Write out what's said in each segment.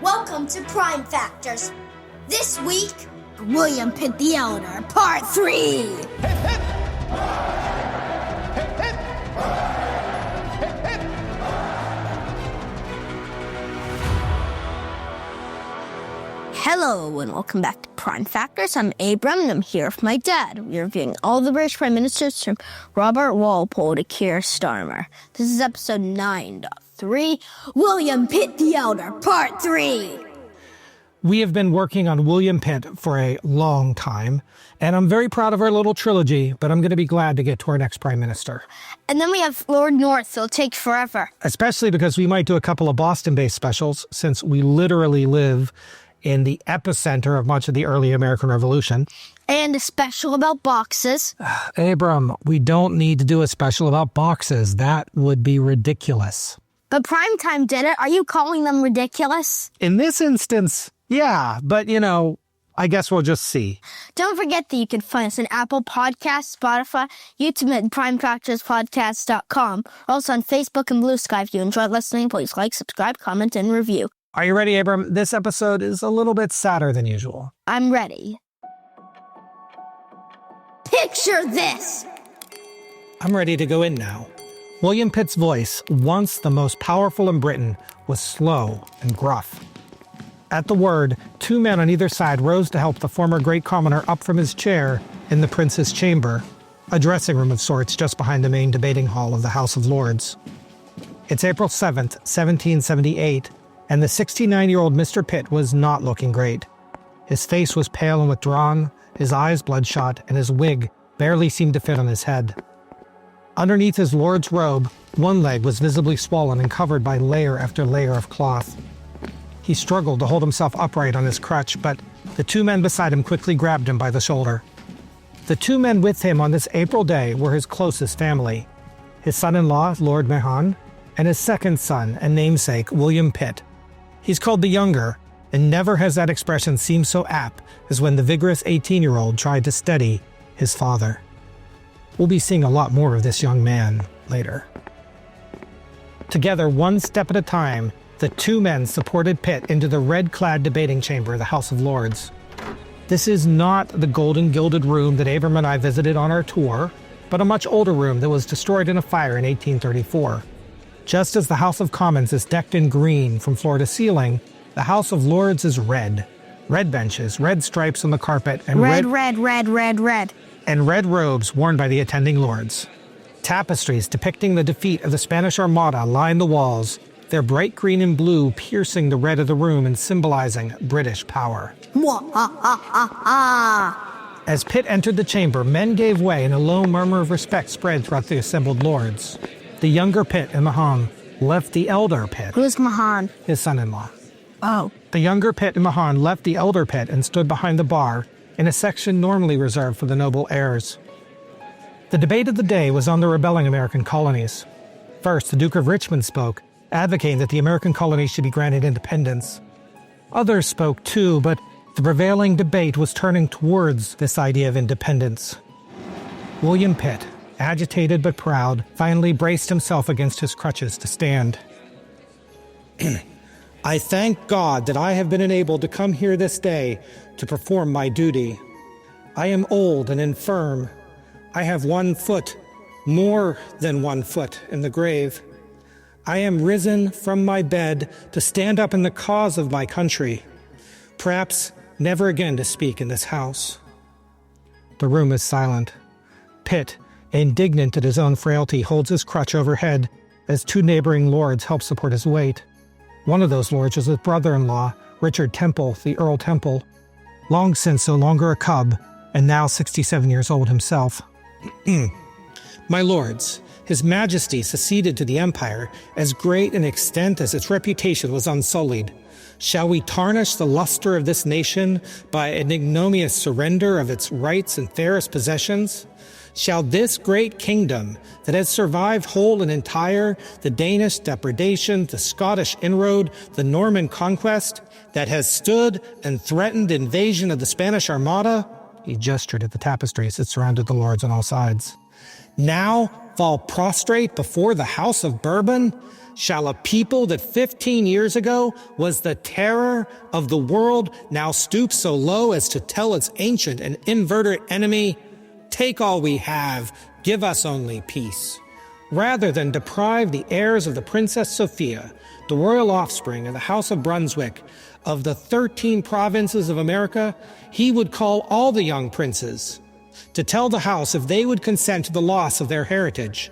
Welcome to Prime Factors. This week, William Pitt the Elder, Part 3. Hello and welcome back to Prime Factors. I'm Abram and I'm here with my dad. We're reviewing all the British Prime Ministers from Robert Walpole to Keir Starmer. This is episode 9.3, William Pitt the Elder, Part 3. We have been working on William Pitt for a long time, and I'm very proud of our little trilogy, but I'm going to be glad to get to our next Prime Minister. And then we have Lord North. It'll take forever. Especially because we might do a couple of Boston-based specials, since we literally live in the epicenter of much of the early American Revolution. And a special about boxes. Abram, we don't need to do a special about boxes. That would be ridiculous. But Primetime did it. Are you calling them ridiculous? In this instance, yeah, but I guess we'll just see. Don't forget that you can find us on Apple Podcasts, Spotify, YouTube, and PrimeFactorsPodcast.com. Also on Facebook and Blue Sky. If you enjoyed listening, please like, subscribe, comment, and review. Are you ready, Abram? This episode is a little bit sadder than usual. I'm ready. Picture this! I'm ready to go in now. William Pitt's voice, once the most powerful in Britain, was slow and gruff. At the word, two men on either side rose to help the former great commoner up from his chair in the Prince's chamber, a dressing room of sorts just behind the main debating hall of the House of Lords. It's April 7th, 1778, and the 69-year-old Mr. Pitt was not looking great. His face was pale and withdrawn, his eyes bloodshot, and his wig barely seemed to fit on his head. Underneath his lord's robe, one leg was visibly swollen and covered by layer after layer of cloth. He struggled to hold himself upright on his crutch, but the two men beside him quickly grabbed him by the shoulder. The two men with him on this April day were his closest family, his son-in-law, Lord Mahon, and his second son and namesake, William Pitt. He's called the Younger, and never has that expression seemed so apt as when the vigorous 18-year-old tried to steady his father. We'll be seeing a lot more of this young man later. Together, one step at a time, the two men supported Pitt into the red-clad debating chamber of the House of Lords. This is not the golden gilded room that Abram and I visited on our tour, but a much older room that was destroyed in a fire in 1834. Just as the House of Commons is decked in green from floor to ceiling, the House of Lords is red. Red benches, red stripes on the carpet, and red. And red robes worn by the attending lords. Tapestries depicting the defeat of the Spanish Armada line the walls, their bright green and blue piercing the red of the room and symbolizing British power. As Pitt entered the chamber, men gave way and a low murmur of respect spread throughout the assembled lords. The younger Pitt and Mahon left the elder Pitt. Who's Mahon? His son-in-law. Oh. The younger Pitt and Mahon left the elder Pitt and stood behind the bar in a section normally reserved for the noble heirs. The debate of the day was on the rebelling American colonies. First, the Duke of Richmond spoke, advocating that the American colonies should be granted independence. Others spoke too, but the prevailing debate was turning towards this idea of independence. William Pitt, agitated but proud, finally braced himself against his crutches to stand. I thank God that I have been enabled to come here this day to perform my duty. I am old and infirm. I have 1 foot, more than 1 foot, in the grave. I am risen from my bed to stand up in the cause of my country, perhaps never again to speak in this house. The room is silent. Pitt, indignant at his own frailty, holds his crutch overhead as two neighboring lords help support his weight. One of those lords was his brother-in-law, Richard Temple, the Earl Temple, long since no longer a cub, and now 67 years old himself. My lords, His Majesty succeeded to the empire as great an extent as its reputation was unsullied. Shall we tarnish the luster of this nation by an ignominious surrender of its rights and fairest possessions? Shall this great kingdom that has survived whole and entire the Danish depredation, the Scottish inroad, the Norman conquest, that has stood and threatened invasion of the Spanish Armada? He gestured at the tapestries that surrounded the lords on all sides. Now fall prostrate before the House of Bourbon? shall a people that 15 years ago was the terror of the world now stoop so low as to tell its ancient and inveterate enemy, take all we have, give us only peace. Rather than deprive the heirs of the Princess Sophia, the royal offspring of the House of Brunswick, of the 13 provinces of America, he would call all the young princes to tell the house if they would consent to the loss of their heritage,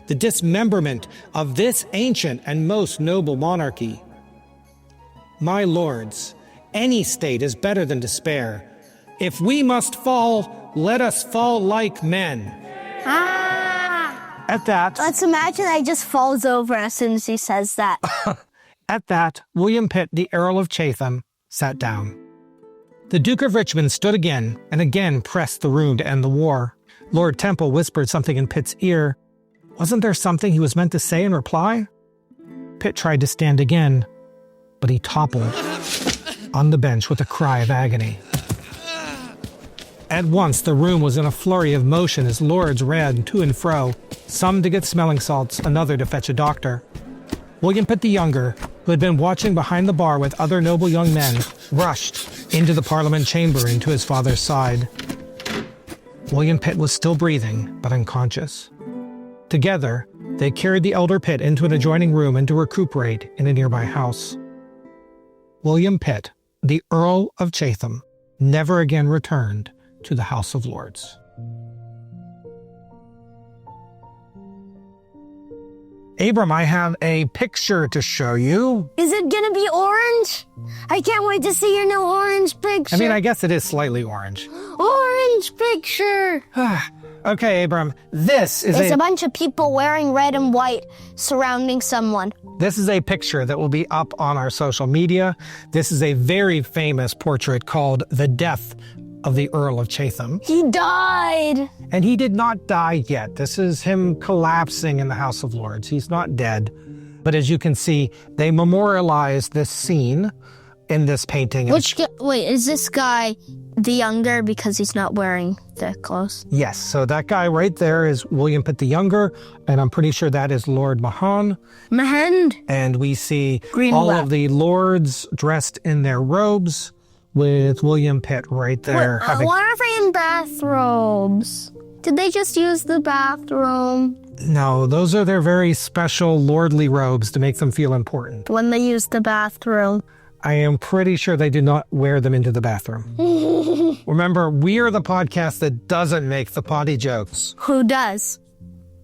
the dismemberment of this ancient and most noble monarchy. My lords, any state is better than despair. If we must fall, let us fall like men. At that, Let's imagine I just falls over as soon as he says that. At that, William Pitt, the Earl of Chatham, sat down. The Duke of Richmond stood again and again pressed the room to end the war. Lord Temple whispered something in Pitt's ear. Wasn't there something he was meant to say in reply? Pitt tried to stand again, but he toppled on the bench with a cry of agony. At once, the room was in a flurry of motion as lords ran to and fro, some to get smelling salts, another to fetch a doctor. William Pitt the Younger, who had been watching behind the bar with other noble young men, rushed into the Parliament chamber and to his father's side. William Pitt was still breathing, but unconscious. Together, they carried the elder Pitt into an adjoining room and to recuperate in a nearby house. William Pitt, the Earl of Chatham, never again returned to the House of Lords. Abram, I have a picture to show you. Is it gonna be orange? I can't wait to see your new orange picture. I mean, I guess it is slightly orange. Orange picture. Okay, Abram, this is There's a bunch of people wearing red and white surrounding someone. This is a picture that will be up on our social media. This is a very famous portrait called The Death of the Earl of Chatham. He died. And he did not die yet. This is him collapsing in the House of Lords. He's not dead. But as you can see, they memorialized this scene in this painting. Wait, is this guy the younger because he's not wearing the clothes? Yes, so that guy right there is William Pitt the Younger, and I'm pretty sure that is Lord Mahon. Mahon. And we see Green all lap. of the lords dressed in their robes with William Pitt right there. Why are they in bathrobes? Did they just use the bathroom? No, those are their very special lordly robes to make them feel important. When they use the bathroom. I am pretty sure they do not wear them into the bathroom. Remember, we are the podcast that doesn't make the potty jokes. Who does?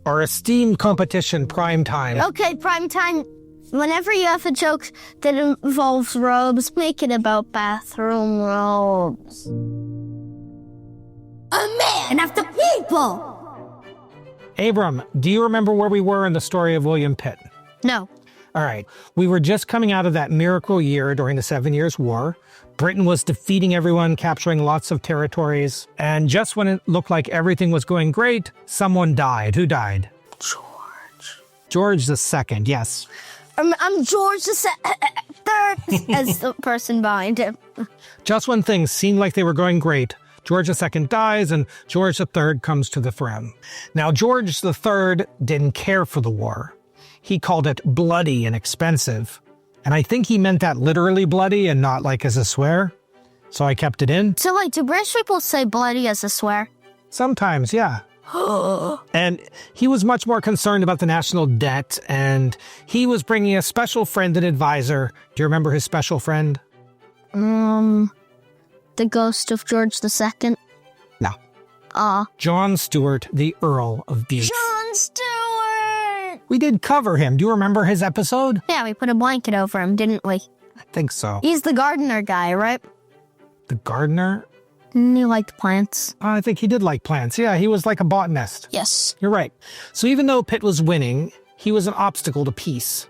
Our esteemed competition, Prime Time. Okay, prime time. Whenever you have a joke that involves robes, make it about bathroom robes. A man after people! Abram, do you remember where we were in the story of William Pitt? No. All right. We were just coming out of that miracle year during the 7 Years' War. Britain was defeating everyone, capturing lots of territories. And just when it looked like everything was going great, someone died. Who died? George II, yes. I'm George the Third, as the person behind him. Just when things seemed like they were going great, George II dies and George III comes to the throne. Now, George III didn't care for the war. He called it bloody and expensive. And I think he meant that literally bloody and not like as a swear. So I kept it in. So wait, do British people say bloody as a swear? Sometimes, yeah. And he was much more concerned about the national debt, and he was bringing a special friend and advisor. Do you remember his special friend? The ghost of George II? No. John Stuart, the Earl of Bute. John Stewart! We did cover him. Do you remember his episode? Yeah, we put a blanket over him, didn't we? I think so. He's the gardener guy, right? The gardener? He liked plants. I think he did like plants. Yeah, he was like a botanist. Yes. You're right. So even though Pitt was winning, he was an obstacle to peace.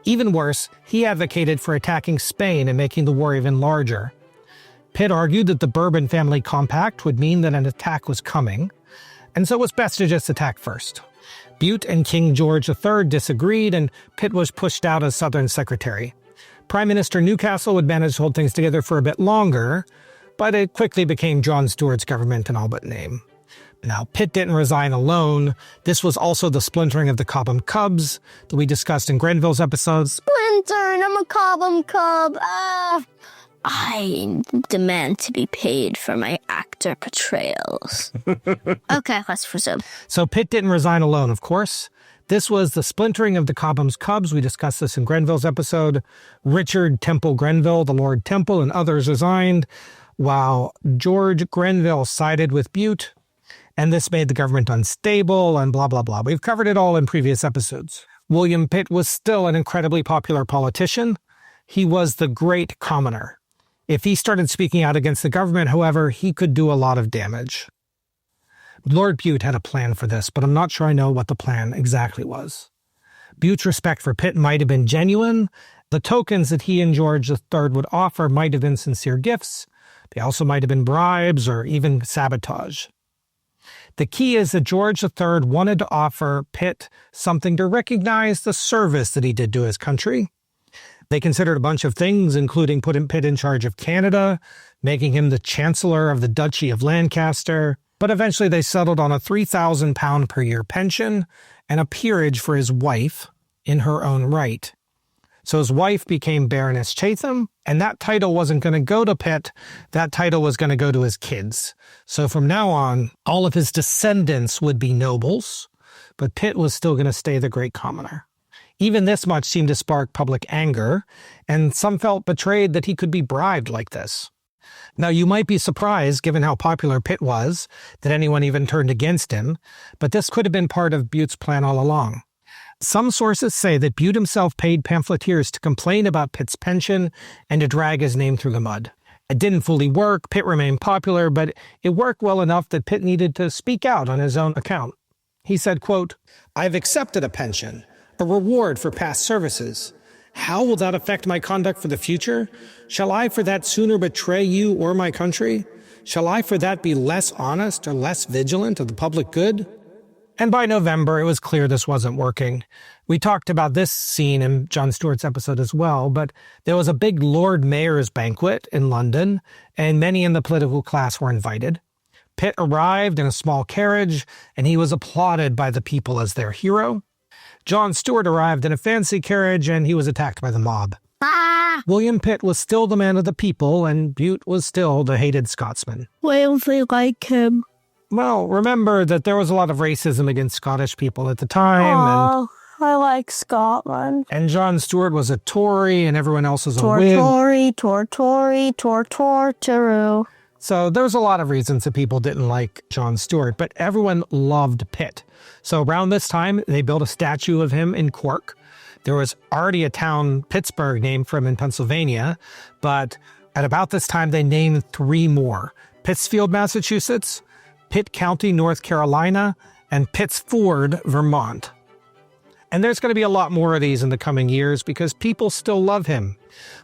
Even worse, he advocated for attacking Spain and making the war even larger. Pitt argued that the Bourbon family compact would mean that an attack was coming, and so it was best to just attack first. Bute and King George III disagreed, and Pitt was pushed out as Southern Secretary. Prime Minister Newcastle would manage to hold things together for a bit longer, but it quickly became John Stuart's government in all but name. Now, Pitt didn't resign alone. This was also the splintering of the Cobham Cubs that we discussed in Grenville's episodes. Splinter, I'm a Cobham Cub. I demand to be paid for my actor portrayals. Okay, let's resume. So Pitt didn't resign alone, of course. This was the splintering of the Cobham's Cubs. We discussed this in Grenville's episode. Richard Temple Grenville, the Lord Temple, and others resigned, while George Grenville sided with Bute, and this made the government unstable and blah, blah, blah. We've covered it all in previous episodes. William Pitt was still an incredibly popular politician. He was the great commoner. If he started speaking out against the government, however, he could do a lot of damage. Lord Bute had a plan for this, but I'm not sure I know what the plan exactly was. Bute's respect for Pitt might have been genuine. The tokens that he and George III would offer might have been sincere gifts. They also might have been bribes or even sabotage. The key is that George III wanted to offer Pitt something to recognize the service that he did to his country. They considered a bunch of things, including putting Pitt in charge of Canada, making him the Chancellor of the Duchy of Lancaster, but eventually they settled on a £3,000 per year pension and a peerage for his wife in her own right. So his wife became Baroness Chatham, and that title wasn't going to go to Pitt. That title was going to go to his kids. So from now on, all of his descendants would be nobles, but Pitt was still going to stay the great commoner. Even this much seemed to spark public anger, and some felt betrayed that he could be bribed like this. Now, you might be surprised, given how popular Pitt was, that anyone even turned against him, but this could have been part of Bute's plan all along. Some sources say that Bute himself paid pamphleteers to complain about Pitt's pension and to drag his name through the mud. It didn't fully work. Pitt remained popular, but it worked well enough that Pitt needed to speak out on his own account. He said, quote, "I've accepted a pension, a reward for past services. How will that affect my conduct for the future? Shall I for that sooner betray you or my country? Shall I for that be less honest or less vigilant of the public good?" And by November, it was clear this wasn't working. We talked about this scene in Jon Stewart's episode as well, but there was a big Lord Mayor's banquet in London, and many in the political class were invited. Pitt arrived in a small carriage, and he was applauded by the people as their hero. Jon Stewart arrived in a fancy carriage, and he was attacked by the mob. William Pitt was still the man of the people, and Bute was still the hated Scotsman. Why don't they like him? Well, remember that there was a lot of racism against Scottish people at the time. I like Scotland. And Jon Stewart was a Tory, and everyone else was a Whig. Tory. So there was a lot of reasons that people didn't like Jon Stewart, but everyone loved Pitt. So around this time, they built a statue of him in Cork. There was already a town, Pittsburgh, named for him in Pennsylvania, but at about this time, they named 3 more. Pittsfield, Massachusetts, Pitt County, North Carolina, and Pittsford, Vermont. And there's going to be a lot more of these in the coming years because people still love him.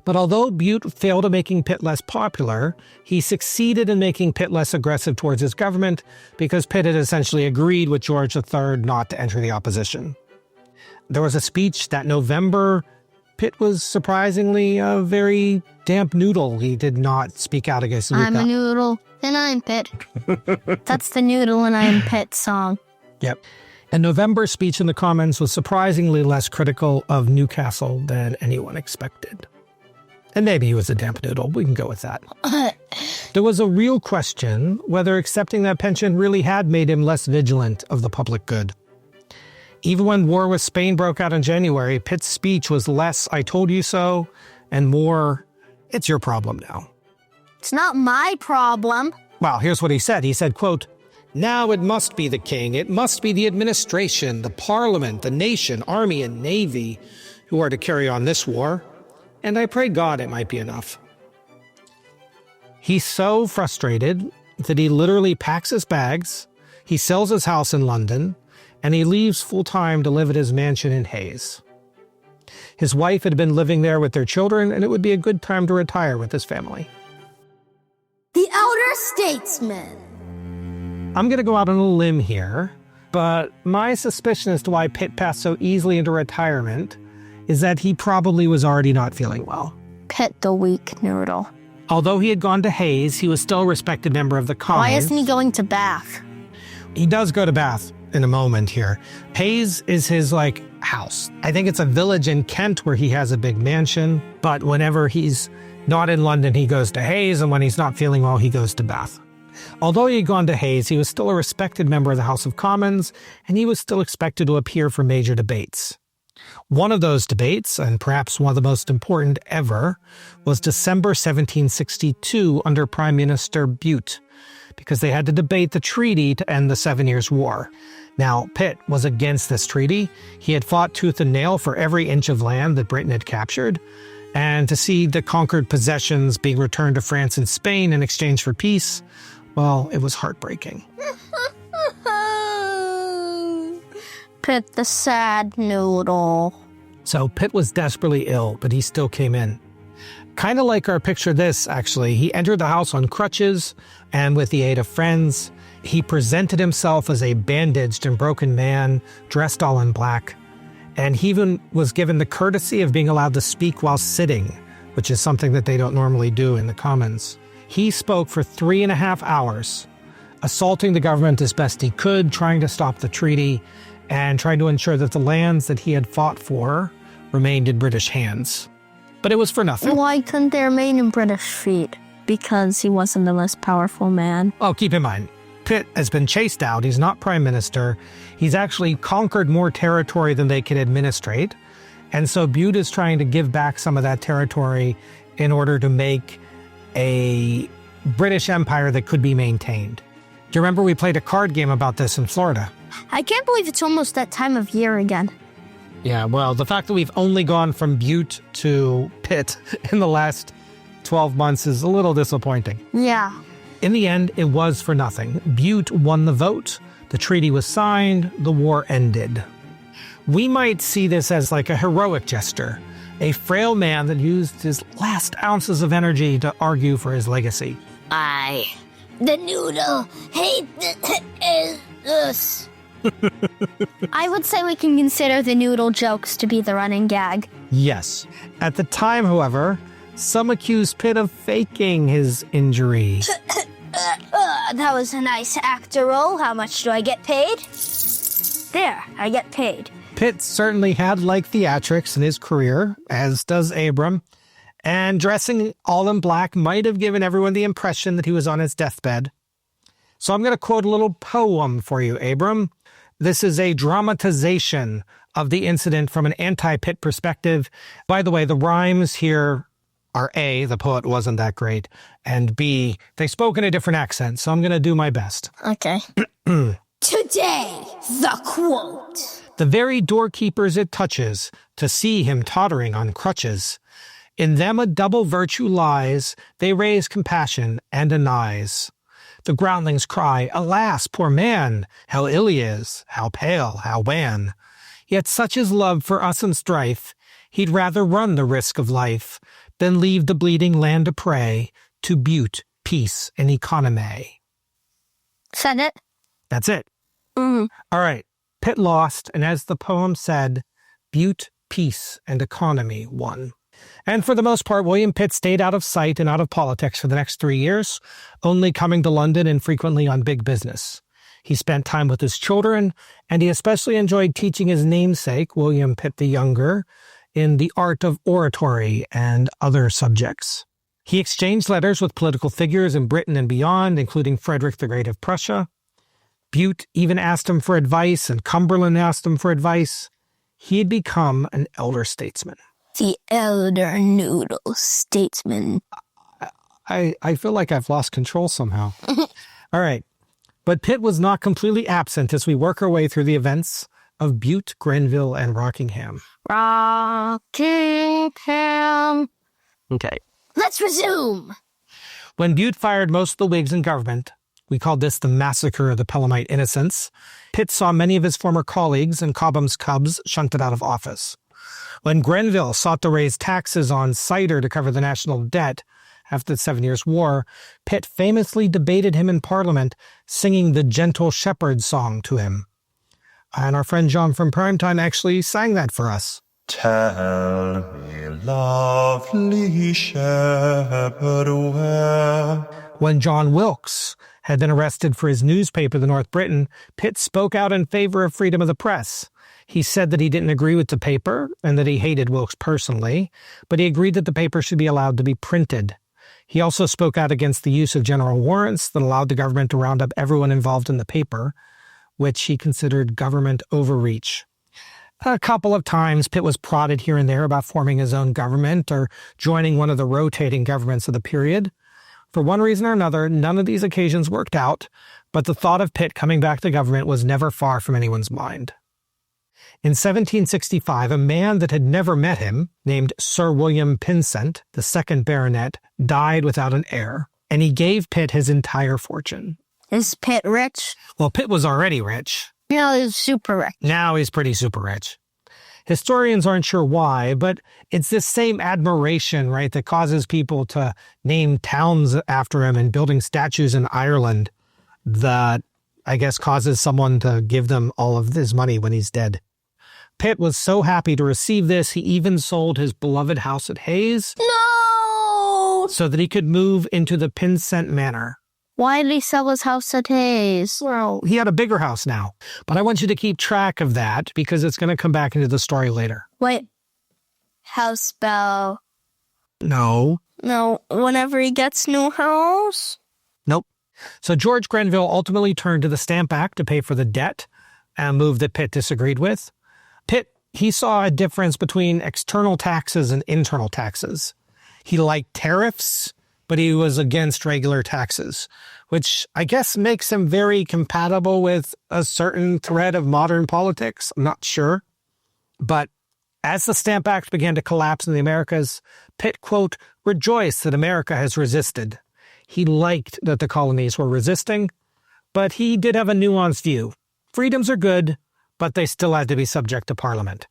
But although Bute failed at making Pitt less popular, he succeeded in making Pitt less aggressive towards his government because Pitt had essentially agreed with George III not to enter the opposition. There was a speech that November. Pitt was surprisingly a very damp noodle. He did not speak out against Luca. I'm a noodle, and I'm Pitt. That's the Noodle and I'm Pitt song. Yep. And November's speech in the Commons was surprisingly less critical of Newcastle than anyone expected. And maybe he was a damp noodle. We can go with that. There was a real question whether accepting that pension really had made him less vigilant of the public good. Even when war with Spain broke out in January, Pitt's speech was less "I told you so" and more "it's your problem now." It's not my problem. Well, here's what he said. He said, quote, "Now it must be the king, it must be the administration, the parliament, the nation, army, and navy who are to carry on this war, and I pray God it might be enough." He's so frustrated that he literally packs his bags, he sells his house in London, and he leaves full-time to live at his mansion in Hayes. His wife had been living there with their children, and it would be a good time to retire with his family. The elder statesman. I'm going to go out on a limb here, but my suspicion as to why Pitt passed so easily into retirement is that he probably was already not feeling well. Pitt the weak noodle. Although he had gone to Hayes, he was still a respected member of the Commons. Why isn't he going to Bath? He does go to Bath in a moment here. Hayes is his, house. I think it's a village in Kent where he has a big mansion, but whenever he's not in London, he goes to Hayes, and when he's not feeling well, he goes to Bath. Although he had gone to Hayes, he was still a respected member of the House of Commons, and he was still expected to appear for major debates. One of those debates, and perhaps one of the most important ever, was December 1762 under Prime Minister Bute, because they had to debate the treaty to end the 7 Years' War. Now, Pitt was against this treaty. He had fought tooth and nail for every inch of land that Britain had captured, and to see the conquered possessions being returned to France and Spain in exchange for peace, well, it was heartbreaking. Pitt the sad noodle. So Pitt was desperately ill, but he still came in. Kind of like our picture this, actually. He entered the house on crutches, and with the aid of friends, he presented himself as a bandaged and broken man, dressed all in black. And he even was given the courtesy of being allowed to speak while sitting, which is something that they don't normally do in the Commons. He spoke for 3.5 hours, assaulting the government as best he could, trying to stop the treaty, and trying to ensure that the lands that he had fought for remained in British hands. But it was for nothing. Why couldn't they remain in British feet? Because he wasn't the most powerful man. Oh, keep in mind, Pitt has been chased out. He's not prime minister. He's actually conquered more territory than they could administrate. And so Bute is trying to give back some of that territory in order to make a British Empire that could be maintained. Do you remember we played a card game about this in Florida? I can't believe it's almost that time of year again. Yeah, well, the fact that we've only gone from Bute to Pitt in the last 12 months is a little disappointing. Yeah. In the end, it was for nothing. Bute won the vote, the treaty was signed, the war ended. We might see this as like a heroic gesture, a frail man that used his last ounces of energy to argue for his legacy. The noodle, hate this. I would say we can consider the noodle jokes to be the running gag. Yes. At the time, however, some accused Pitt of faking his injury. That was a nice actor role. How much do I get paid? There, I get paid. Pitt certainly had theatrics in his career, as does Abram, and dressing all in black might have given everyone the impression that he was on his deathbed. So I'm going to quote a little poem for you, Abram. This is a dramatization of the incident from an anti-Pitt perspective. By the way, the rhymes here are A, the poet wasn't that great, and B, they spoke in a different accent, so I'm going to do my best. Okay. Today, the quote. The very doorkeepers it touches, to see him tottering on crutches. In them a double virtue lies, they raise compassion and anise. The groundlings cry, alas, poor man, how ill he is, how pale, how wan. Yet such is love for us in strife, he'd rather run the risk of life than leave the bleeding land a prey to Bute, peace, and economy. Said it? That's it. Mm-hmm. All right. Pitt lost, and as the poem said, Bute, peace, and economy won. And for the most part, William Pitt stayed out of sight and out of politics for the next 3 years, only coming to London and frequently on big business. He spent time with his children, and he especially enjoyed teaching his namesake, William Pitt the Younger, in the art of oratory and other subjects. He exchanged letters with political figures in Britain and beyond, including Frederick the Great of Prussia. Bute even asked him for advice, and Cumberland asked him for advice. He had become an elder statesman. The elder noodle statesman. I feel like I've lost control somehow. All right. But Pitt was not completely absent as we work our way through the events of Bute, Grenville, and Rockingham. Rockingham. Okay. Let's resume. When Bute fired most of the Whigs in government, we called this the Massacre of the Pelhamite Innocents, Pitt saw many of his former colleagues and Cobham's cubs shunted out of office. When Grenville sought to raise taxes on cider to cover the national debt after the 7 Years' War, Pitt famously debated him in Parliament, singing the Gentle Shepherd song to him. And our friend John from Primetime actually sang that for us. Tell me, lovely shepherd, where... When John Wilkes had been arrested for his newspaper, The North Briton, Pitt spoke out in favor of freedom of the press. He said that he didn't agree with the paper and that he hated Wilkes personally, but he agreed that the paper should be allowed to be printed. He also spoke out against the use of general warrants that allowed the government to round up everyone involved in the paper, which he considered government overreach. A couple of times, Pitt was prodded here and there about forming his own government or joining one of the rotating governments of the period. For one reason or another, none of these occasions worked out, but the thought of Pitt coming back to government was never far from anyone's mind. In 1765, a man that had never met him, named Sir William Pynsent, the second baronet, died without an heir, and he gave Pitt his entire fortune. Is Pitt rich? Well, Pitt was already rich. No, he's super rich. Now he's pretty super rich. Historians aren't sure why, but it's this same admiration, right, that causes people to name towns after him and building statues in Ireland that, I guess, causes someone to give them all of his money when he's dead. Pitt was so happy to receive this, he even sold his beloved house at Hayes. No! So that he could move into the Pynsent Manor. Why did he sell his house at Hayes? Well, he had a bigger house now. But I want you to keep track of that because it's going to come back into the story later. Wait. House bell. No. No, whenever he gets new house? Nope. So George Grenville ultimately turned to the Stamp Act to pay for the debt, a move that Pitt disagreed with. Pitt, he saw a difference between external taxes and internal taxes. He liked tariffs, but he was against regular taxes, which I guess makes him very compatible with a certain thread of modern politics. I'm not sure. But as the Stamp Act began to collapse in the Americas, Pitt, quote, rejoiced that America has resisted. He liked that the colonies were resisting, but he did have a nuanced view. Freedoms are good, but they still had to be subject to Parliament.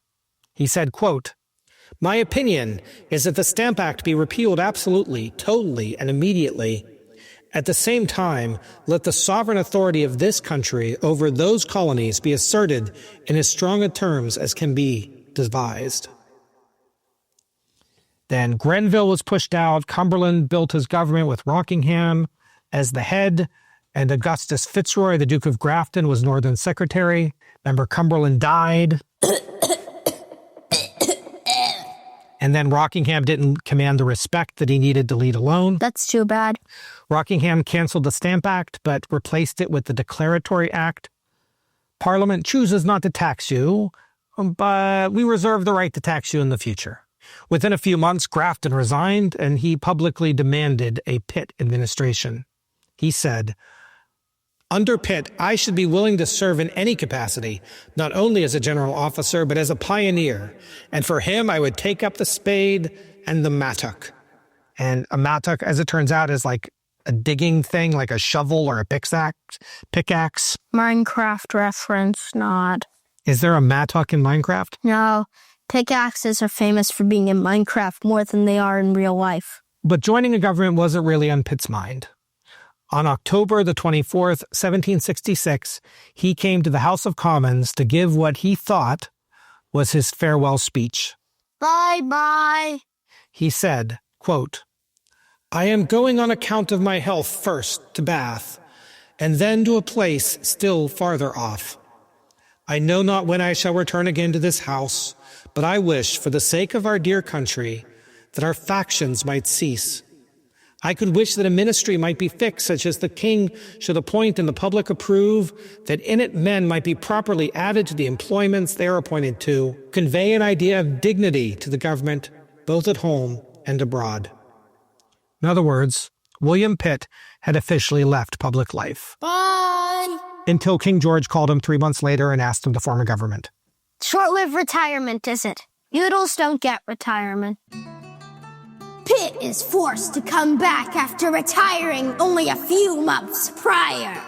He said, quote, my opinion is that the Stamp Act be repealed absolutely, totally, and immediately. At the same time, let the sovereign authority of this country over those colonies be asserted in as strong a terms as can be devised. Then Grenville was pushed out. Cumberland built his government with Rockingham as the head, and Augustus Fitzroy, the Duke of Grafton, was Northern Secretary. Remember, Cumberland died. And then Rockingham didn't command the respect that he needed to lead alone. That's too bad. Rockingham canceled the Stamp Act, but replaced it with the Declaratory Act. Parliament chooses not to tax you, but we reserve the right to tax you in the future. Within a few months, Grafton resigned, and he publicly demanded a Pitt administration. He said, under Pitt, I should be willing to serve in any capacity, not only as a general officer, but as a pioneer. And for him, I would take up the spade and the mattock. And a mattock, as it turns out, is like a digging thing, like a shovel or a pickaxe. Minecraft reference, not. Is there a mattock in Minecraft? No. Pickaxes are famous for being in Minecraft more than they are in real life. But joining a government wasn't really on Pitt's mind. On October the 24th, 1766, he came to the House of Commons to give what he thought was his farewell speech. Bye-bye. He said, quote, I am going on account of my health first to Bath, and then to a place still farther off. I know not when I shall return again to this house, but I wish, for the sake of our dear country, that our factions might cease. I could wish that a ministry might be fixed, such as the king should appoint and the public approve, that in it men might be properly added to the employments they are appointed to, convey an idea of dignity to the government, both at home and abroad. In other words, William Pitt had officially left public life. Bye. Until King George called him 3 months later and asked him to form a government. Short-lived retirement, is it? Noodles don't get retirement. Pitt is forced to come back after retiring only a few months prior.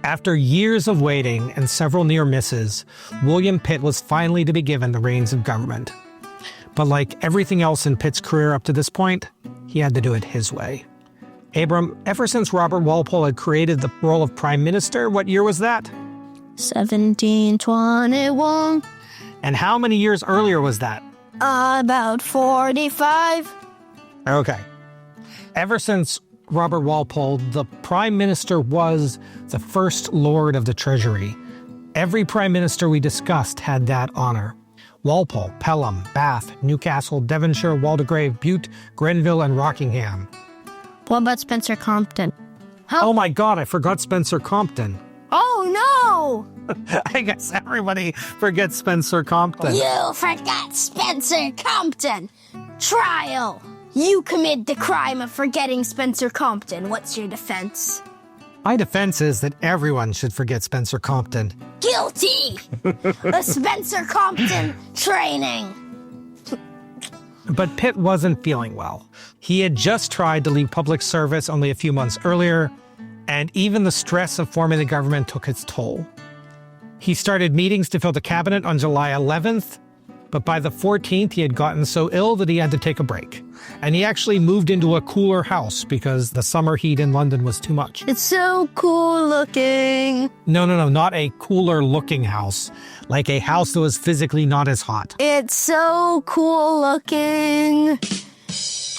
After years of waiting and several near misses, William Pitt was finally to be given the reins of government. But like everything else in Pitt's career up to this point, he had to do it his way. Abram, ever since Robert Walpole had created the role of Prime Minister, what year was that? 1721. And how many years earlier was that? About 45. Okay. Ever since Robert Walpole, the Prime Minister was the First Lord of the Treasury. Every Prime Minister we discussed had that honor. Walpole, Pelham, Bath, Newcastle, Devonshire, Waldegrave, Bute, Grenville, and Rockingham. What about Spencer Compton? Oh my God, I forgot Spencer Compton. Oh no! I guess everybody forgets Spencer Compton. You forgot Spencer Compton! Trial! You commit the crime of forgetting Spencer Compton. What's your defense? My defense is that everyone should forget Spencer Compton. Guilty! A Spencer Compton training! But Pitt wasn't feeling well. He had just tried to leave public service only a few months earlier, and even the stress of forming the government took its toll. He started meetings to fill the cabinet on July 11th, but by the 14th he had gotten so ill that he had to take a break. And he actually moved into a cooler house because the summer heat in London was too much. It's so cool looking. No, not a cooler looking house. Like a house that was physically not as hot. It's so cool looking.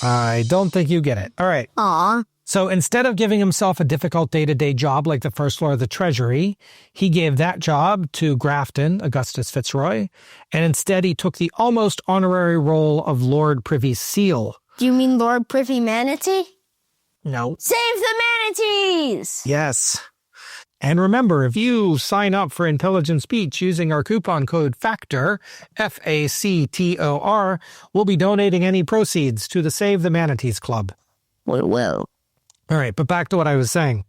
I don't think you get it. All right. Aw. So instead of giving himself a difficult day-to-day job like the First Lord of the Treasury, he gave that job to Grafton, Augustus Fitzroy, and instead he took the almost honorary role of Lord Privy Seal. Do you mean Lord Privy Manatee? No. Save the manatees! Yes. And remember, if you sign up for Intelligent Speech using our coupon code FACTOR, FACTOR, we'll be donating any proceeds to the Save the Manatees Club. Well. All right, but back to what I was saying.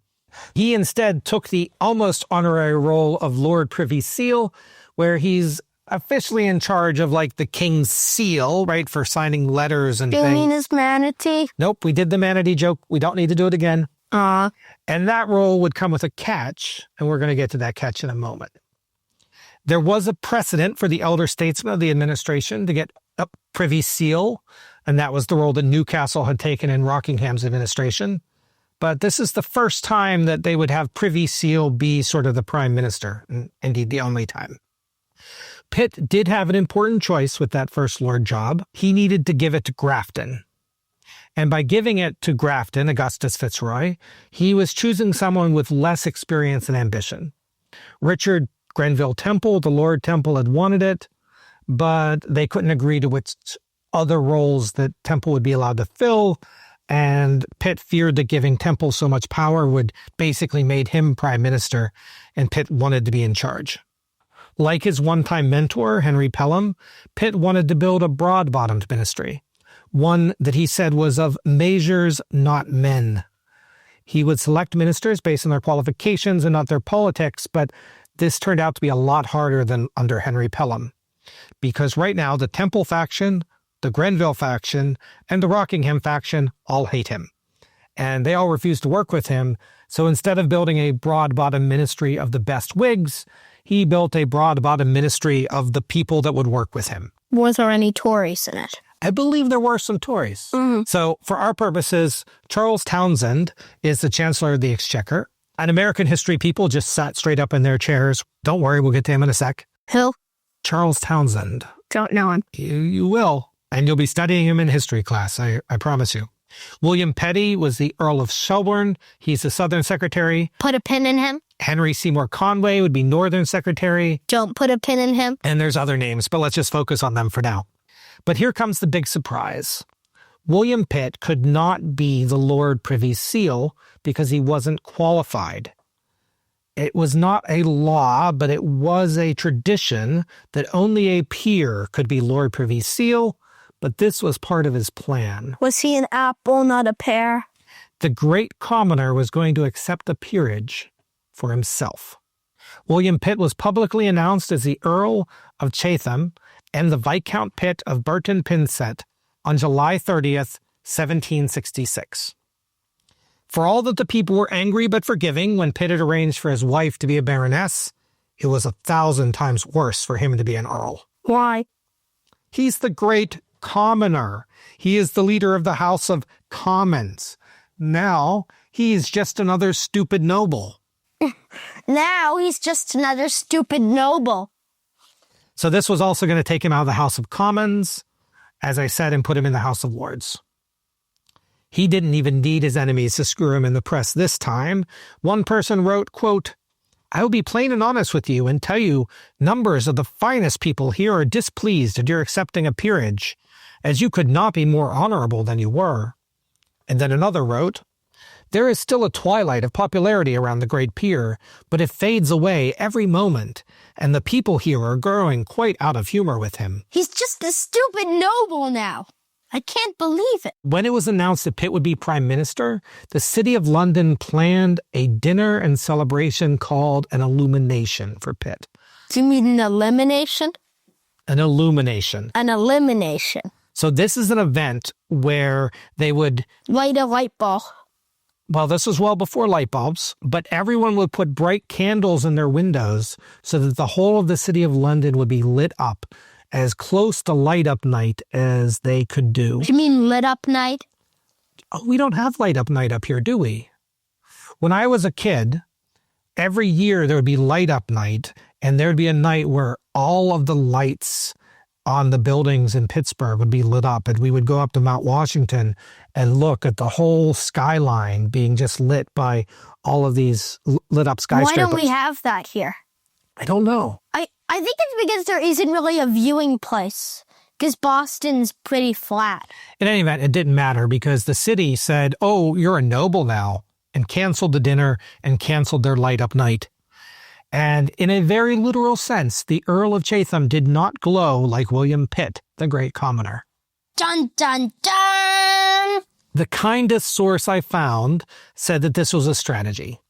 He instead took the almost honorary role of Lord Privy Seal, where he's officially in charge of, like, the King's seal, right, for signing letters and Do you things. mean his manatee? Nope, we did the manatee joke. We don't need to do it again. Aw. And that role would come with a catch, and we're going to get to that catch in a moment. There was a precedent for the elder statesman of the administration to get a Privy Seal, and that was the role that Newcastle had taken in Rockingham's administration. But this is the first time that they would have Privy Seal be sort of the prime minister, and indeed the only time. Pitt did have an important choice with that First Lord job. He needed to give it to Grafton. And by giving it to Grafton, Augustus Fitzroy, he was choosing someone with less experience and ambition. Richard Grenville Temple, the Lord Temple, had wanted it, but they couldn't agree to which other roles that Temple would be allowed to fill, and Pitt feared that giving Temple so much power would basically make him prime minister, and Pitt wanted to be in charge. Like his one-time mentor, Henry Pelham, Pitt wanted to build a broad-bottomed ministry, one that he said was of measures, not men. He would select ministers based on their qualifications and not their politics, but this turned out to be a lot harder than under Henry Pelham. Because right now, the Temple faction, the Grenville faction, and the Rockingham faction all hate him. And they all refuse to work with him, so instead of building a broad-bottom ministry of the best Whigs, he built a broad-bottom ministry of the people that would work with him. Was there any Tories in it? I believe there were some Tories. Mm-hmm. So for our purposes, Charles Townshend is the Chancellor of the Exchequer. And American history people just sat straight up in their chairs. Don't worry, we'll get to him in a sec. Who? Charles Townshend. Don't know him. You will. And you'll be studying him in history class, I promise you. William Petty was the Earl of Shelburne. He's the Southern Secretary. Put a pin in him. Henry Seymour Conway would be Northern Secretary. Don't put a pin in him. And there's other names, but let's just focus on them for now. But here comes the big surprise. William Pitt could not be the Lord Privy Seal because he wasn't qualified. It was not a law, but it was a tradition that only a peer could be Lord Privy Seal, but this was part of his plan. Was he an apple, not a pear? The great commoner was going to accept the peerage for himself. William Pitt was publicly announced as the Earl of Chatham and the Viscount Pitt of Burton Pynsent on July 30th, 1766. For all that the people were angry but forgiving when Pitt had arranged for his wife to be a baroness, it was 1,000 times worse for him to be an earl. Why? He's the great commoner. He is the leader of the House of Commons. Now, he's just another stupid noble. Now he's just another stupid noble. So this was also going to take him out of the House of Commons, as I said, and put him in the House of Lords. He didn't even need his enemies to screw him in the press this time. One person wrote, quote, "I will be plain and honest with you and tell you numbers of the finest people here are displeased at your accepting a peerage, as you could not be more honorable than you were." And then another wrote, "There is still a twilight of popularity around the great peer, but it fades away every moment, and the people here are growing quite out of humor with him." He's just a stupid noble now. I can't believe it. When it was announced that Pitt would be prime minister, the city of London planned a dinner and celebration called an illumination for Pitt. Do you mean an elimination? An illumination. An elimination. So this is an event where they would... Light a light bulb. Well, this was well before light bulbs, but everyone would put bright candles in their windows so that the whole of the city of London would be lit up as close to light-up night as they could do. Do you mean lit up night? Oh, we don't have light-up night up here, do we? When I was a kid, every year there would be light-up night, and there would be a night where all of the lights on the buildings in Pittsburgh would be lit up, and we would go up to Mount Washington and look at the whole skyline being just lit by all of these lit-up skyscrapers. Why don't we have that here? I don't know. I think it's because there isn't really a viewing place, because Boston's pretty flat. In any event, it didn't matter because the city said, "Oh, you're a noble now," and canceled the dinner and canceled their light-up night. And in a very literal sense, the Earl of Chatham did not glow like William Pitt, the great commoner. Dun, dun, dun! The kindest source I found said that this was a strategy,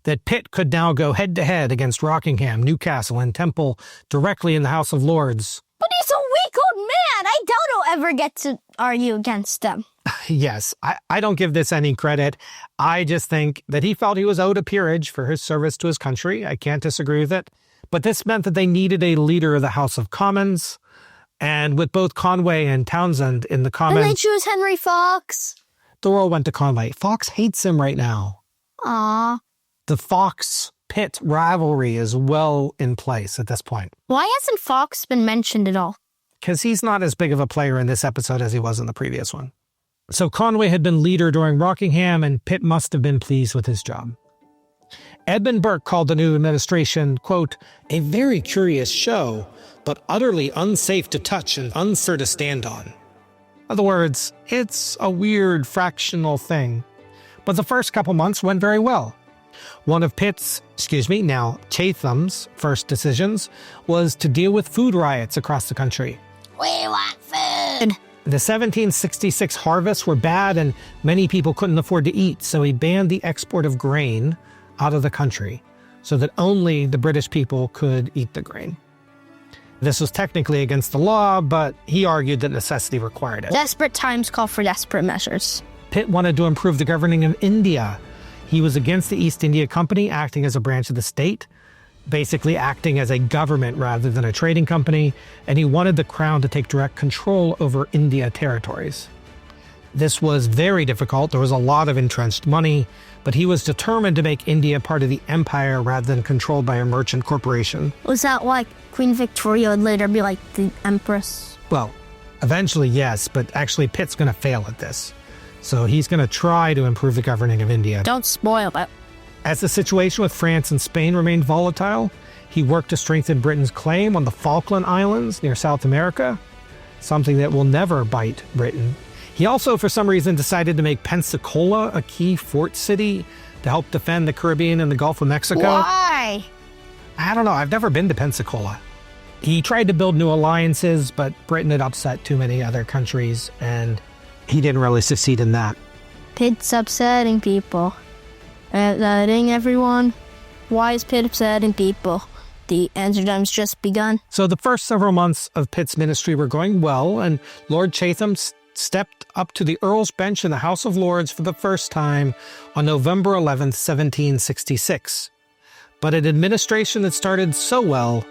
that Pitt could now go head-to-head against Rockingham, Newcastle, and Temple directly in the House of Lords. But he's a weak old man. I doubt he'll ever get to argue against them. Yes, I don't give this any credit. I just think that he felt he was owed a peerage for his service to his country. I can't disagree with it. But this meant that they needed a leader of the House of Commons. And with both Conway and Townsend in the Commons... And they choose Henry Fox. The world went to Conway. Fox hates him right now. Aw. The Fox-Pitt rivalry is well in place at this point. Why hasn't Fox been mentioned at all? Because he's not as big of a player in this episode as he was in the previous one. So Conway had been leader during Rockingham, and Pitt must have been pleased with his job. Edmund Burke called the new administration, quote, "a very curious show, but utterly unsafe to touch and unfair to stand on." In other words, it's a weird fractional thing. But the first couple months went very well. One of Chatham's first decisions was to deal with food riots across the country. We want food. The 1766 harvests were bad and many people couldn't afford to eat, so he banned the export of grain out of the country so that only the British people could eat the grain. This was technically against the law, but he argued that necessity required it. Desperate times call for desperate measures. Pitt wanted to improve the governing of India. He was against the East India Company acting as a branch of the state, basically acting as a government rather than a trading company, and he wanted the crown to take direct control over India territories. This was very difficult. There was a lot of entrenched money, but he was determined to make India part of the empire rather than controlled by a merchant corporation. Was that like Queen Victoria would later be like the Empress? Well, eventually, yes, but actually Pitt's going to fail at this. So he's going to try to improve the governing of India. Don't spoil it. As the situation with France and Spain remained volatile, he worked to strengthen Britain's claim on the Falkland Islands near South America, something that will never bite Britain. He also, for some reason, decided to make Pensacola a key fort city to help defend the Caribbean and the Gulf of Mexico. Why? I don't know. I've never been to Pensacola. He tried to build new alliances, but Britain had upset too many other countries, and he didn't really succeed in that. Pitt's upsetting people. Upsetting everyone. Why is Pitt upsetting people? The answer time's just begun. So the first several months of Pitt's ministry were going well, and Lord Chatham stepped up to the Earl's bench in the House of Lords for the first time on November 11th, 1766. But an administration that started so well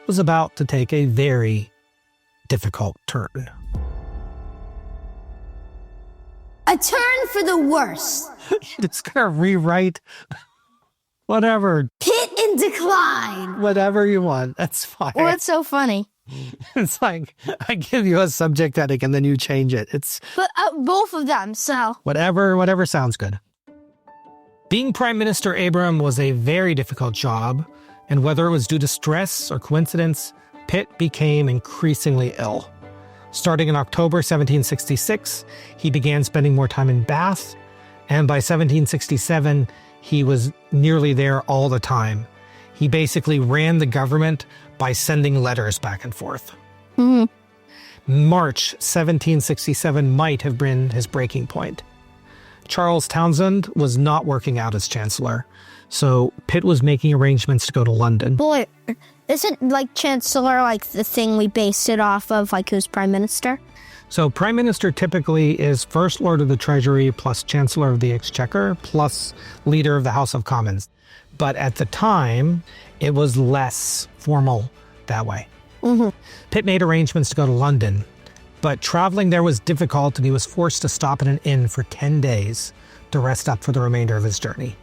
was about to take a very difficult turn. A turn for the worse. It's going to rewrite whatever. Pitt in decline. Whatever you want. That's fine. What's so funny? It's like, I give you a subject headache and then you change it. It's But both of them, so. whatever sounds good. Being Prime Minister Abram was a very difficult job, and whether it was due to stress or coincidence, Pitt became increasingly ill. Starting in October 1766, he began spending more time in Bath, and by 1767, he was nearly there all the time. He basically ran the government by sending letters back and forth. March 1767 might have been his breaking point. Charles Townshend was not working out as chancellor, so Pitt was making arrangements to go to London. Boy, isn't like chancellor like the thing we based it off of, like who's prime minister? So prime minister typically is first lord of the treasury plus chancellor of the exchequer plus leader of the House of Commons. But at the time, it was less formal that way. Pitt made arrangements to go to London, but traveling there was difficult and he was forced to stop at an inn for 10 days to rest up for the remainder of his journey.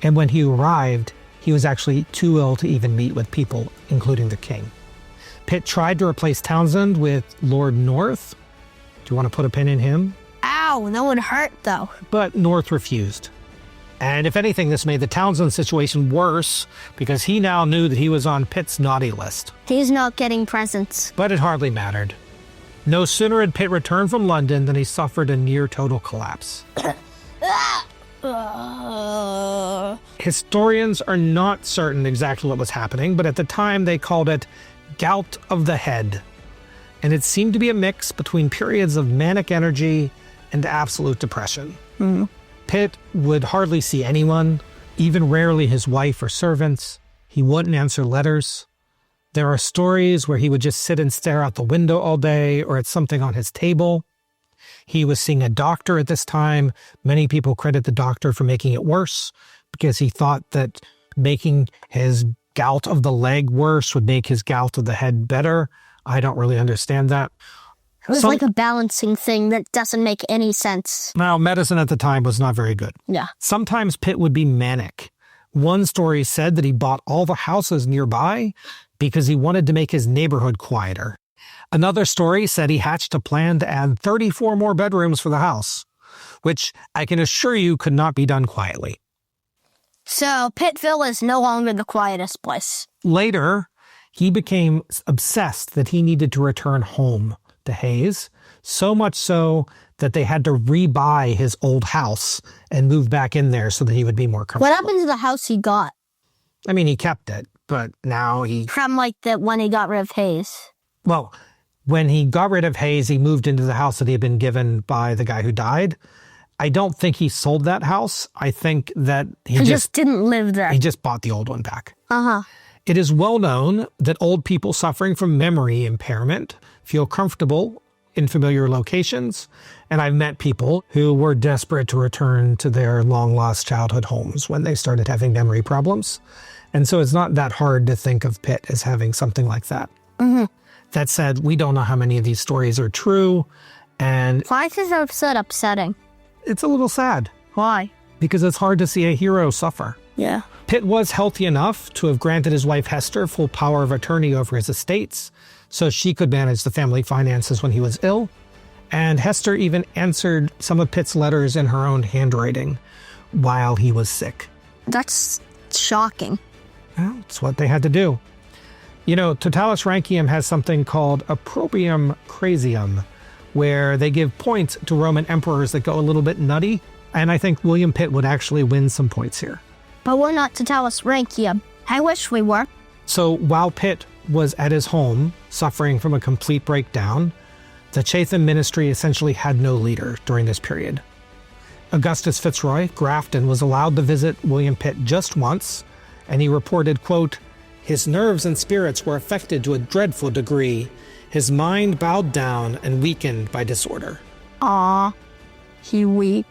And when he arrived, he was actually too ill to even meet with people, including the king. Pitt tried to replace Townshend with Lord North. Do you want to put a pin in him? Ow, that would hurt though. But North refused. And if anything, this made the Townshend situation worse because he now knew that he was on Pitt's naughty list. He's not getting presents. But it hardly mattered. No sooner had Pitt returned from London than he suffered a near total collapse. Historians are not certain exactly what was happening, but at the time they called it gout of the head. And it seemed to be a mix between periods of manic energy and absolute depression. Pitt would hardly see anyone, even rarely his wife or servants. He wouldn't answer letters. There are stories where he would just sit and stare out the window all day or at something on his table. He was seeing a doctor at this time. Many people credit the doctor for making it worse because he thought that making his gout of the leg worse would make his gout of the head better. I don't really understand that. It was like a balancing thing that doesn't make any sense. Now, medicine at the time was not very good. Yeah. Sometimes Pitt would be manic. One story said that he bought all the houses nearby because he wanted to make his neighborhood quieter. Another story said he hatched a plan to add 34 more bedrooms for the house, which I can assure you could not be done quietly. So Pittville is no longer the quietest place. Later, he became obsessed that he needed to return home to Hayes, so much so that they had to rebuy his old house and move back in there so that he would be more comfortable. What happened to the house he got? I mean, he kept it, but now he... From like when he got rid of Hayes. Well, when he got rid of Hayes, he moved into the house that he had been given by the guy who died. I don't think he sold that house. I think that he just didn't live there. He just bought the old one back. Uh-huh. It is well known that old people suffering from memory impairment feel comfortable in familiar locations, and I've met people who were desperate to return to their long-lost childhood homes when they started having memory problems. And so it's not that hard to think of Pitt as having something like that. That said, we don't know how many of these stories are true, and... Why is this episode upsetting? It's a little sad. Why? Because it's hard to see a hero suffer. Yeah. Pitt was healthy enough to have granted his wife Hester full power of attorney over his estates, so she could manage the family finances when he was ill. And Hester even answered some of Pitt's letters in her own handwriting while he was sick. That's shocking. Well, it's what they had to do. You know, Totalis Rankium has something called opprobrium crasium, where they give points to Roman emperors that go a little bit nutty, and I think William Pitt would actually win some points here. But we're not Totalis Rankium. I wish we were. So while Pitt was at his home, suffering from a complete breakdown, the Chatham ministry essentially had no leader during this period. Augustus Fitzroy Grafton was allowed to visit William Pitt just once, and he reported, quote, "His nerves and spirits were affected to a dreadful degree, his mind bowed down and weakened by disorder." Aw, he weak.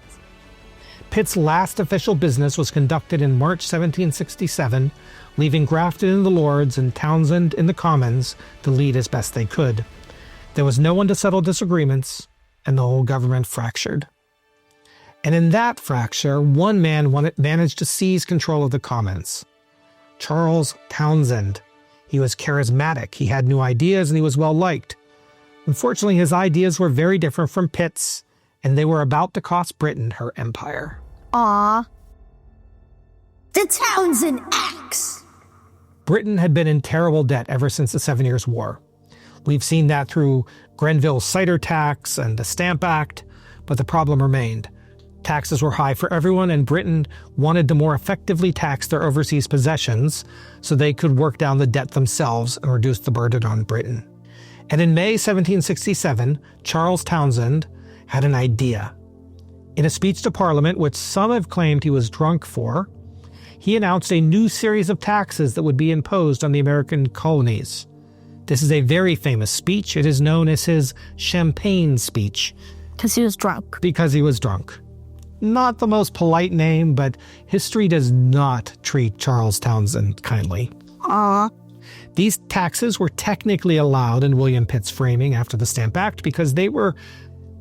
Pitt's last official business was conducted in March 1767, leaving Grafton in the Lords and Townshend in the Commons to lead as best they could. There was no one to settle disagreements, and the whole government fractured. And in that fracture, one man managed to seize control of the Commons. Charles Townshend. He was charismatic, he had new ideas, and he was well-liked. Unfortunately, his ideas were very different from Pitt's, and they were about to cost Britain her empire. Aw. The Townsend Acts! Britain had been in terrible debt ever since the 7 Years' War. We've seen that through Grenville's cider tax and the Stamp Act, but the problem remained. Taxes were high for everyone, and Britain wanted to more effectively tax their overseas possessions so they could work down the debt themselves and reduce the burden on Britain. And in May 1767, Charles Townshend had an idea. In a speech to Parliament, which some have claimed he was drunk for, he announced a new series of taxes that would be imposed on the American colonies. This is a very famous speech. It is known as his Champagne speech. Because he was drunk. Because he was drunk. Not the most polite name, but history does not treat Charles Townshend kindly. Aw. These taxes were technically allowed in William Pitt's framing after the Stamp Act because they were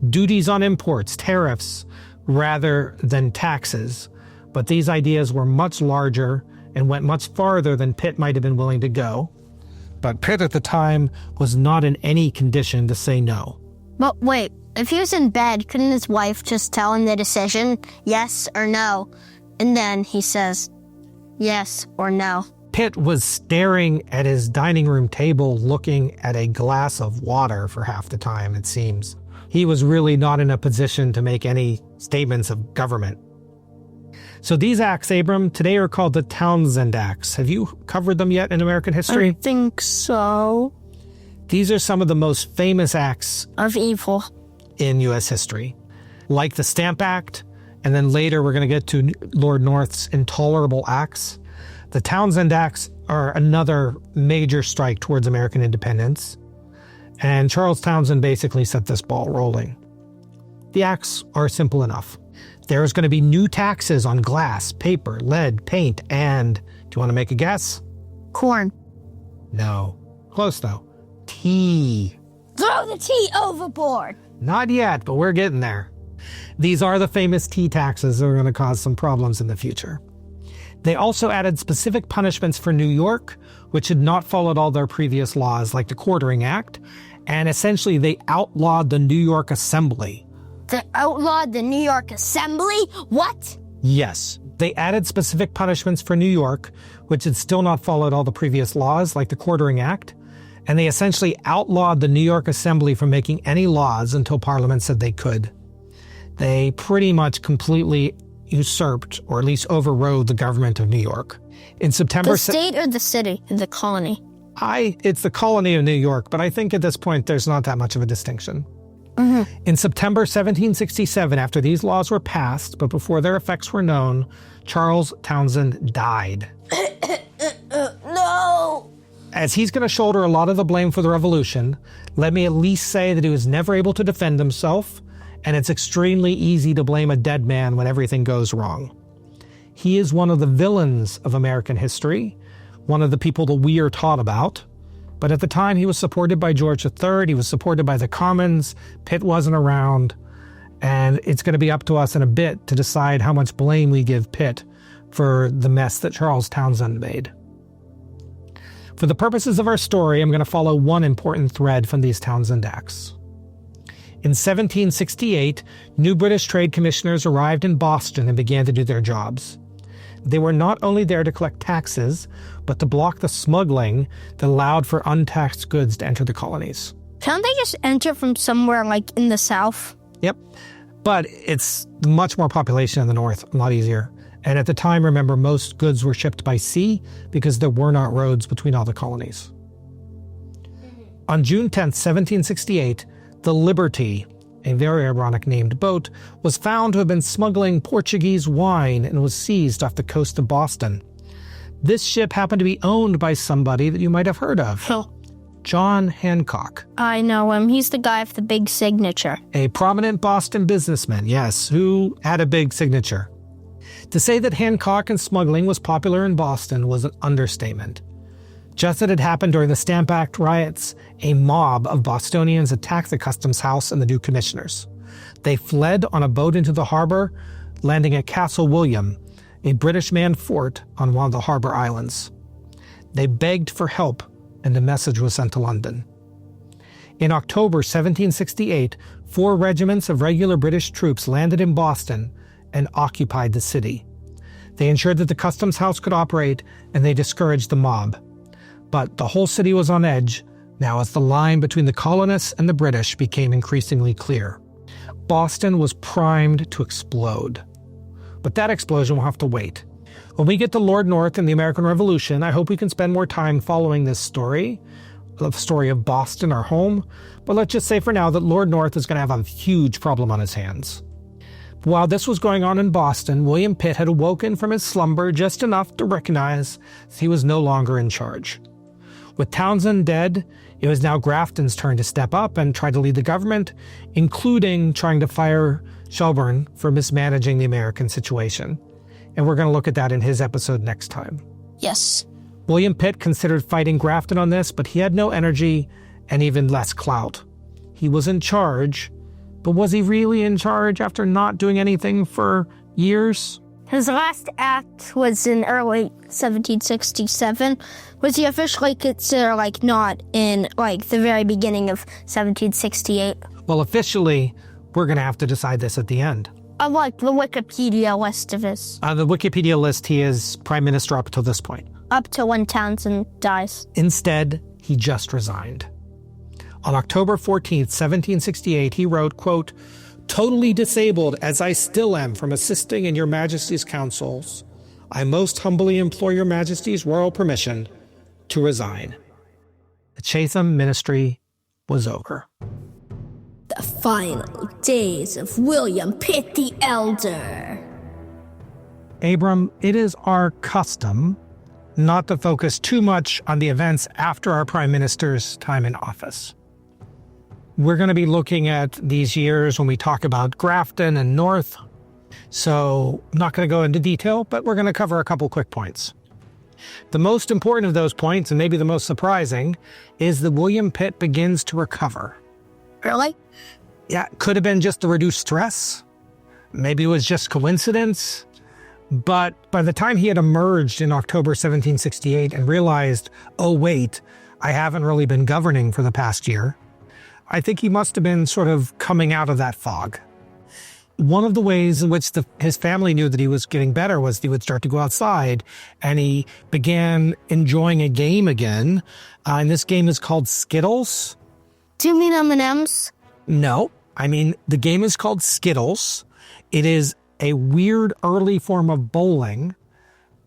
duties on imports, tariffs, rather than taxes. But these ideas were much larger and went much farther than Pitt might have been willing to go. But Pitt at the time was not in any condition to say no. But wait, if he was in bed, couldn't his wife just tell him the decision, yes or no? And then he says, yes or no. Pitt was staring at his dining room table, looking at a glass of water for half the time, it seems. He was really not in a position to make any statements of government. So these acts, Abram, today are called the Townshend Acts. Have you covered them yet in American history? I think so. These are some of the most famous acts Of evil. in U.S. history, like the Stamp Act, and then later we're going to get to Lord North's intolerable acts. The Townshend Acts are another major strike towards American independence, and Charles Townshend basically set this ball rolling. The acts are simple enough. There's going to be new taxes on glass, paper, lead, paint, and, do you want to make a guess? Corn. No. Close though. Tea. Throw the tea overboard. Not yet, but we're getting there. These are the famous tea taxes that are going to cause some problems in the future. They also added specific punishments for New York, which had not followed all their previous laws, like the Quartering Act, and essentially they outlawed the New York Assembly. They outlawed the New York Assembly? What? Yes, they added specific punishments for New York, which had still not followed all the previous laws, like the Quartering Act, and they essentially outlawed the New York Assembly from making any laws until Parliament said they could. They pretty much completely usurped, or at least overrode, the government of New York. In September... The state or the city? The colony? It's the colony of New York, but I think at this point there's not that much of a distinction. Mm-hmm. In September 1767, after these laws were passed, but before their effects were known, Charles Townshend died. No! As he's going to shoulder a lot of the blame for the revolution, let me at least say that he was never able to defend himself, and it's extremely easy to blame a dead man when everything goes wrong. He is one of the villains of American history, one of the people that we are taught about. But at the time, he was supported by George III, he was supported by the Commons, Pitt wasn't around, and it's going to be up to us in a bit to decide how much blame we give Pitt for the mess that Charles Townshend made. For the purposes of our story, I'm going to follow one important thread from these Townshend Acts. In 1768, new British trade commissioners arrived in Boston and began to do their jobs. They were not only there to collect taxes, but to block the smuggling that allowed for untaxed goods to enter the colonies. Can't they just enter from somewhere like in the south? Yep, but it's much more population in the north, a lot easier. And at the time, remember, most goods were shipped by sea because there were not roads between all the colonies. On June 10th, 1768, the Liberty, a very ironic named boat, was found to have been smuggling Portuguese wine and was seized off the coast of Boston. This ship happened to be owned by somebody that you might have heard of. Who? John Hancock. I know him. He's the guy with the big signature. A prominent Boston businessman, yes, who had a big signature. To say that Hancock and smuggling was popular in Boston was an understatement. Just as it happened during the Stamp Act riots, a mob of Bostonians attacked the customs house and the new commissioners. They fled on a boat into the harbor, landing at Castle William, a British manned fort on one of the harbor islands. They begged for help and a message was sent to London. In October 1768, 4 regiments of regular British troops landed in Boston and occupied the city. They ensured that the customs house could operate, and they discouraged the mob. But the whole city was on edge now as the line between the colonists and the British became increasingly clear. Boston was primed to explode. But that explosion will have to wait. When we get to Lord North and the American Revolution, I hope we can spend more time following this story, the story of Boston, our home. But let's just say for now that Lord North is going to have a huge problem on his hands. While this was going on in Boston, William Pitt had awoken from his slumber just enough to recognize that he was no longer in charge. With Townshend dead, it was now Grafton's turn to step up and try to lead the government, including trying to fire Shelburne for mismanaging the American situation. And we're going to look at that in his episode next time. Yes. William Pitt considered fighting Grafton on this, but he had no energy and even less clout. He was in charge, but was he really in charge after not doing anything for years? His last act was in early 1767. Was he officially considered, not in, the very beginning of 1768? Well, officially, we're going to have to decide this at the end. I like the Wikipedia list of his. The Wikipedia list, he is prime minister up to this point. Up to when Townshend dies. Instead, he just resigned. On October 14th, 1768, he wrote, quote, "Totally disabled as I still am from assisting in your Majesty's councils, I most humbly implore your Majesty's royal permission to resign." The Chatham ministry was over. The final days of William Pitt the Elder. Abram, it is our custom not to focus too much on the events after our prime minister's time in office. We're going to be looking at these years when we talk about Grafton and North. So I'm not going to go into detail, but we're going to cover a couple quick points. The most important of those points, and maybe the most surprising, is that William Pitt begins to recover. Really? Yeah, could have been just the reduced stress. Maybe it was just coincidence. But by the time he had emerged in October 1768 and realized, oh wait, I haven't really been governing for the past year, I think he must have been sort of coming out of that fog. One of the ways in which his family knew that he was getting better was he would start to go outside, and he began enjoying a game again. And this game is called Skittles. Do you mean M&M's? No, I mean the game is called Skittles. It is a weird early form of bowling.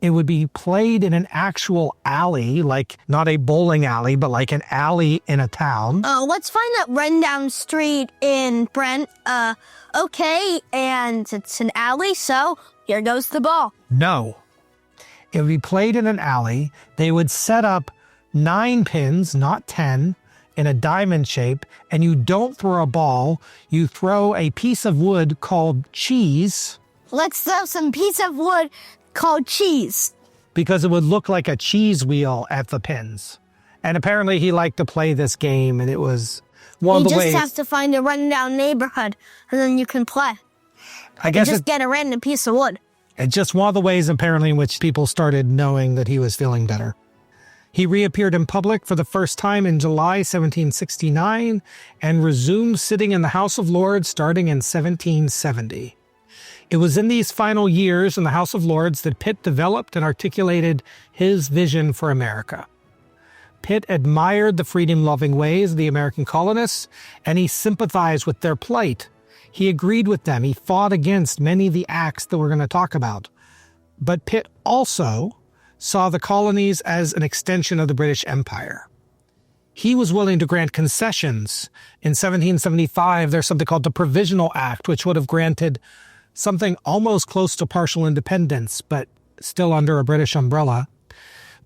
It would be played in an actual alley, like not a bowling alley, but like an alley in a town. Let's find that rundown street in Brent. Okay, and it's an alley, so here goes the ball. No. It would be played in an alley. They would set up 9 pins, not 10, in a diamond shape, and you don't throw a ball. You throw a piece of wood called cheese. Let's throw some piece of wood called cheese. Because it would look like a cheese wheel at the pins. And apparently he liked to play this game, and it was one of the ways. You just have to find a rundown neighborhood, and then you can play. I guess just get a random piece of wood. It's just one of the ways, apparently, in which people started knowing that he was feeling better. He reappeared in public for the first time in July 1769 and resumed sitting in the House of Lords starting in 1770. It was in these final years in the House of Lords that Pitt developed and articulated his vision for America. Pitt admired the freedom-loving ways of the American colonists, and he sympathized with their plight. He agreed with them. He fought against many of the acts that we're going to talk about. But Pitt also saw the colonies as an extension of the British Empire. He was willing to grant concessions. In 1775, there's something called the Provisional Act, which would have granted something almost close to partial independence, but still under a British umbrella.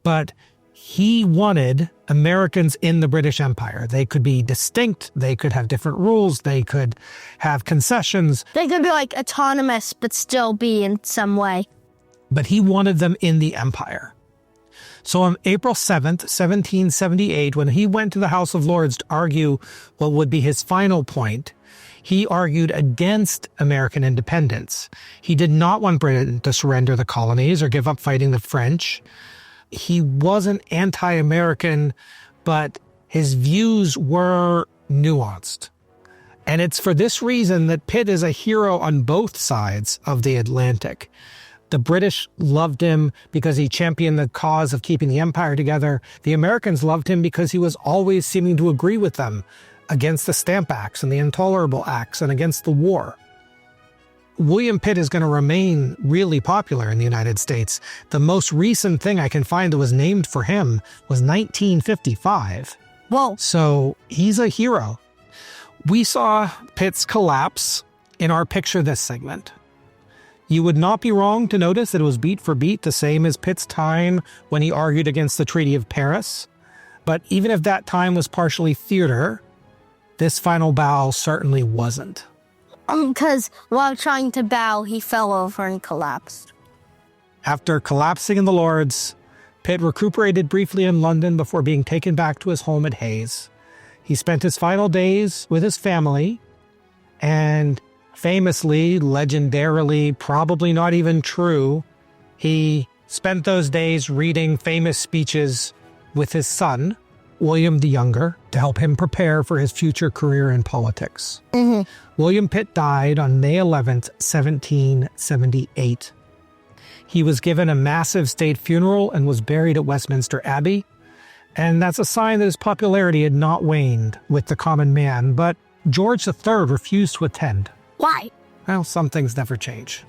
But he wanted Americans in the British Empire. They could be distinct. They could have different rules. They could have concessions. They could be autonomous, but still be in some way. But he wanted them in the empire. So on April 7th, 1778, when he went to the House of Lords to argue what would be his final point, he argued against American independence. He did not want Britain to surrender the colonies or give up fighting the French. He wasn't anti-American, but his views were nuanced. And it's for this reason that Pitt is a hero on both sides of the Atlantic. The British loved him because he championed the cause of keeping the empire together. The Americans loved him because he was always seeming to agree with them against the Stamp Acts and the Intolerable Acts and against the war. William Pitt is going to remain really popular in the United States. The most recent thing I can find that was named for him was 1955. Whoa. So he's a hero. We saw Pitt's collapse in our Picture This segment. You would not be wrong to notice that it was beat for beat the same as Pitt's time when he argued against the Treaty of Paris. But even if that time was partially theater, this final bow certainly wasn't. Because while trying to bow, he fell over and collapsed. After collapsing in the Lords, Pitt recuperated briefly in London before being taken back to his home at Hayes. He spent his final days with his family, and famously, legendarily, probably not even true, he spent those days reading famous speeches with his son, William the Younger, to help him prepare for his future career in politics. William Pitt died on May 11th, 1778. He was given a massive state funeral and was buried at Westminster Abbey. And that's a sign that his popularity had not waned with the common man, but George III refused to attend. Why? Well, some things never change.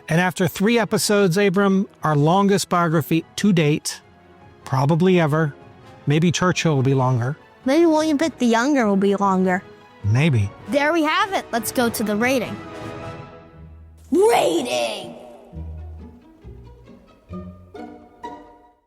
And after 3 episodes, Abram, our longest biography to date, probably ever. Maybe Churchill will be longer. Maybe William Pitt the Younger will be longer. Maybe. There we have it. Let's go to the rating. Rating!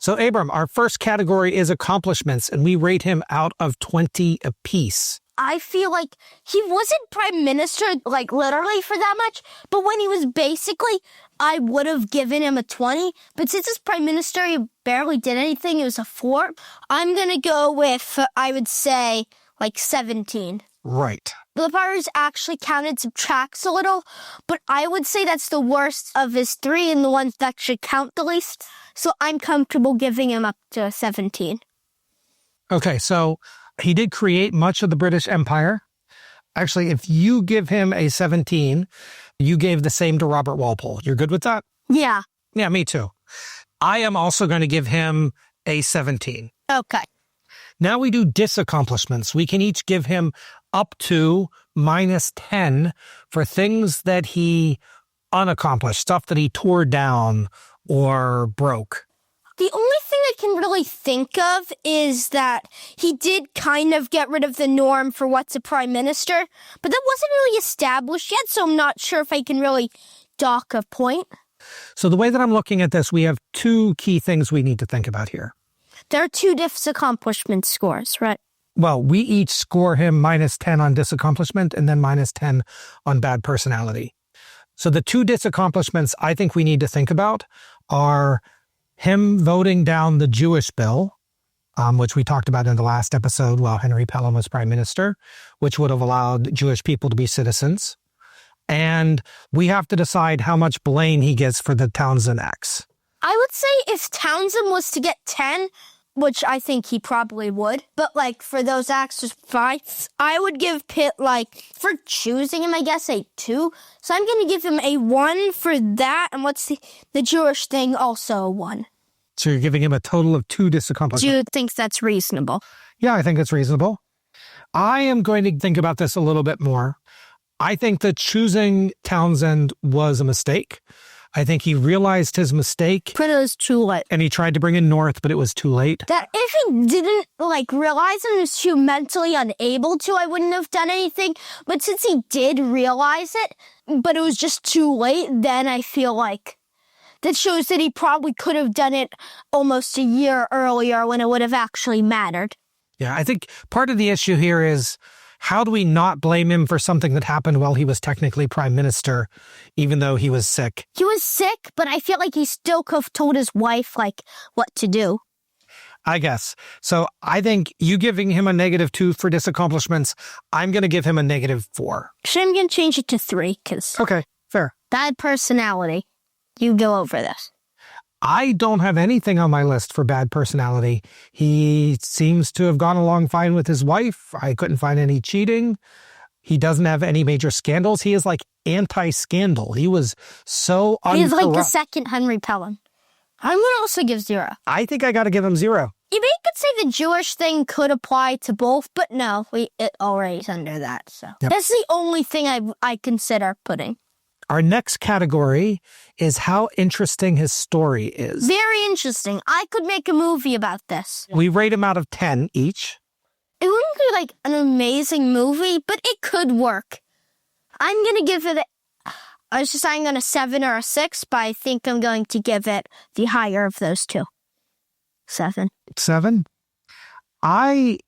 So, Abram, our first category is accomplishments, and we rate him out of 20 apiece. I feel like he wasn't prime minister, like, literally for that much, but when he was basically, I would have given him a 20, but since he's prime minister, he barely did anything, it was a 4. I'm gonna go with, I would say, like 17. Right. The part is actually counted subtracts a little, but I would say that's the worst of his 3 and the ones that should count the least, so I'm comfortable giving him up to 17. Okay, so he did create much of the British Empire. Actually, if you give him a 17, you gave the same to Robert Walpole. You're good with that? Yeah. Yeah, me too. I am also going to give him a 17. Okay. Now we do disaccomplishments. We can each give him up to -10 for things that he unaccomplished, stuff that he tore down or broke. The only thing I can really think of is that he did kind of get rid of the norm for what's a prime minister, but that wasn't really established yet, so I'm not sure if I can really dock a point. So the way that I'm looking at this, we have 2 key things we need to think about here. There are 2 disaccomplishment scores, right? Well, we each score him -10 on disaccomplishment and then -10 on bad personality. So the 2 disaccomplishments I think we need to think about are him voting down the Jewish bill, which we talked about in the last episode while Henry Pelham was prime minister, which would have allowed Jewish people to be citizens. And we have to decide how much blame he gets for the Townsend Acts. I would say if Townsend was to get 10, which I think he probably would, but like for those acts just 5, I would give Pitt, like, for choosing him, I guess, a 2. So I'm going to give him a 1 for that, and what's the Jewish thing, also a 1. So you're giving him a total of 2 disaccomplishments. Do you think that's reasonable? Yeah, I think it's reasonable. I am going to think about this a little bit more. I think that choosing Townsend was a mistake. I think he realized his mistake. But it was too late. And he tried to bring in North, but it was too late. That if he didn't, like, realize and was too mentally unable to, I wouldn't have done anything. But since he did realize it, but it was just too late, then I feel like that shows that he probably could have done it almost a year earlier when it would have actually mattered. Yeah, I think part of the issue here is, how do we not blame him for something that happened while he was technically prime minister, even though he was sick? He was sick, but I feel like he still could have told his wife, like, what to do. I guess. So I think you giving him a -2 for disaccomplishments, I'm going to give him a -4. So I'm going to change it to 3, because Okay, fair. bad personality. You go over this. I don't have anything on my list for bad personality. He seems to have gone along fine with his wife. I couldn't find any cheating. He doesn't have any major scandals. He is like anti-scandal. He was so uncorrupt. He's like the second Henry Pelham. I'm going to also give 0. I think I got to give him 0. You could say the Jewish thing could apply to both, but no, it already is under that. So That's the only thing I consider putting. Our next category is how interesting his story is. Very interesting. I could make a movie about this. We rate him out of 10 each. It wouldn't be like an amazing movie, but it could work. I'm going to give it, I was just saying on a 7 or a 6, but I think I'm going to give it the higher of those two. 7. 7? I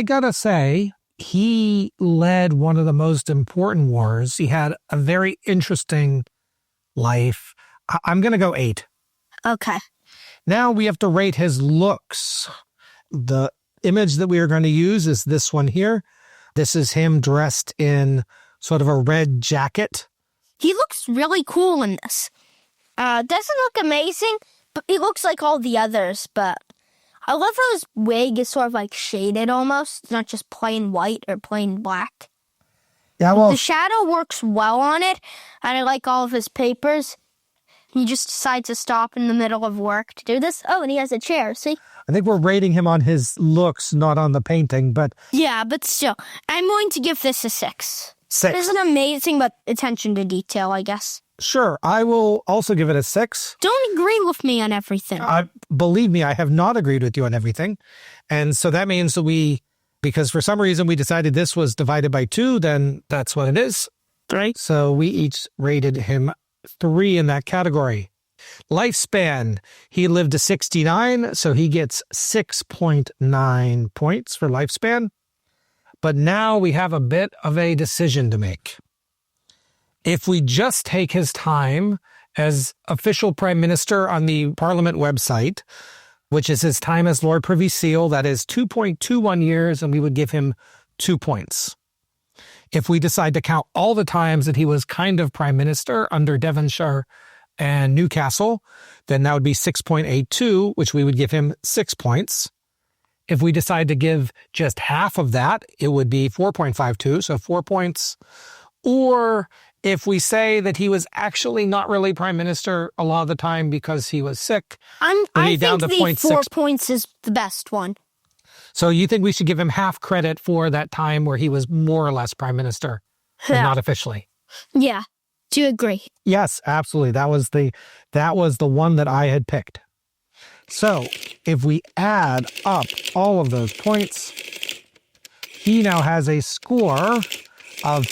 gotta say, he led one of the most important wars. He had a very interesting life. I'm gonna go 8. Okay. Now we have to rate his looks. The image that we are going to use is this one here. This is him dressed in sort of a red jacket. He looks really cool in this. Doesn't look amazing, but he looks like all the others. But I love how his wig is sort of like shaded almost. It's not just plain white or plain black. Yeah, well, the shadow works well on it, and I like all of his papers. He just decides to stop in the middle of work to do this. Oh, and he has a chair, see? I think we're rating him on his looks, not on the painting, but... Yeah, but still, I'm going to give this a 6. 6. There's an amazing but attention to detail, I guess. Sure, I will also give it a 6. Don't agree with me on everything. Believe me, I have not agreed with you on everything. And so that means that because for some reason we decided this was divided by 2, then that's what it is. Right. So we each rated him 3 in that category. Lifespan, he lived to 69, so he gets 6.9 points for lifespan. But now we have a bit of a decision to make. If we just take his time as official prime minister on the Parliament website, which is his time as Lord Privy Seal, that is 2.21 years, and we would give him 2 points. If we decide to count all the times that he was kind of prime minister under Devonshire and Newcastle, then that would be 6.82, which we would give him 6 points. If we decide to give just half of that, it would be 4.52, so 4 points. Or if we say that he was actually not really prime minister a lot of the time because he was sick, I think down to the 4 points is the best one. So you think we should give him half credit for that time where he was more or less prime minister, but not officially? Yeah. Do you agree? Yes, absolutely. That was the one that I had picked. So if we add up all of those points, he now has a score of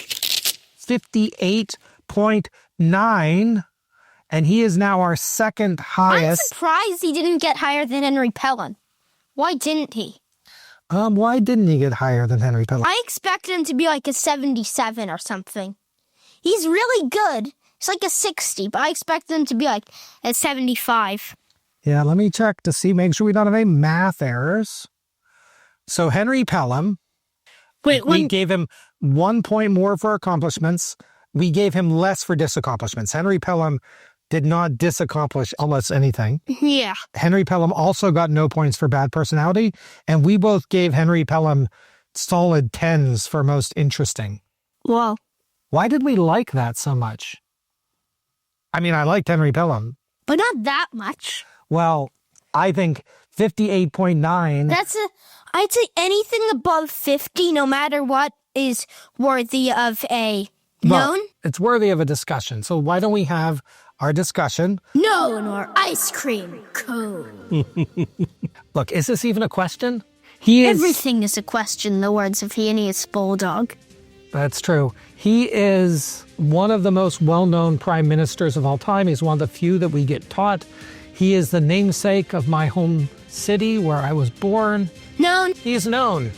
58.9, and he is now our second highest. I'm surprised he didn't get higher than Henry Pelham. Why didn't he? Why didn't he get higher than Henry Pelham? I expected him to be like a 77 or something. He's really good. He's like a 60, but I expected him to be like a 75. Yeah, let me check to see, make sure we don't have any math errors. So Henry Pelham, we gave him 1 point more for accomplishments. We gave him less for disaccomplishments. Henry Pelham did not disaccomplish almost anything. Yeah. Henry Pelham also got no points for bad personality, and we both gave Henry Pelham solid 10s for most interesting. Wow. Why did we like that so much? I mean, I liked Henry Pelham. But not that much. Well, I think 58.9. I'd say anything above 50, no matter what, is worthy of a known. Well, it's worthy of a discussion. So why don't we have our discussion? Known or ice cream cone. Look, is this even a question? Everything is a question, the words of Phineas Bulldog. That's true. He is one of the most well-known prime ministers of all time. He's one of the few that we get taught. He is the namesake of my home city where I was born. Known. He's known.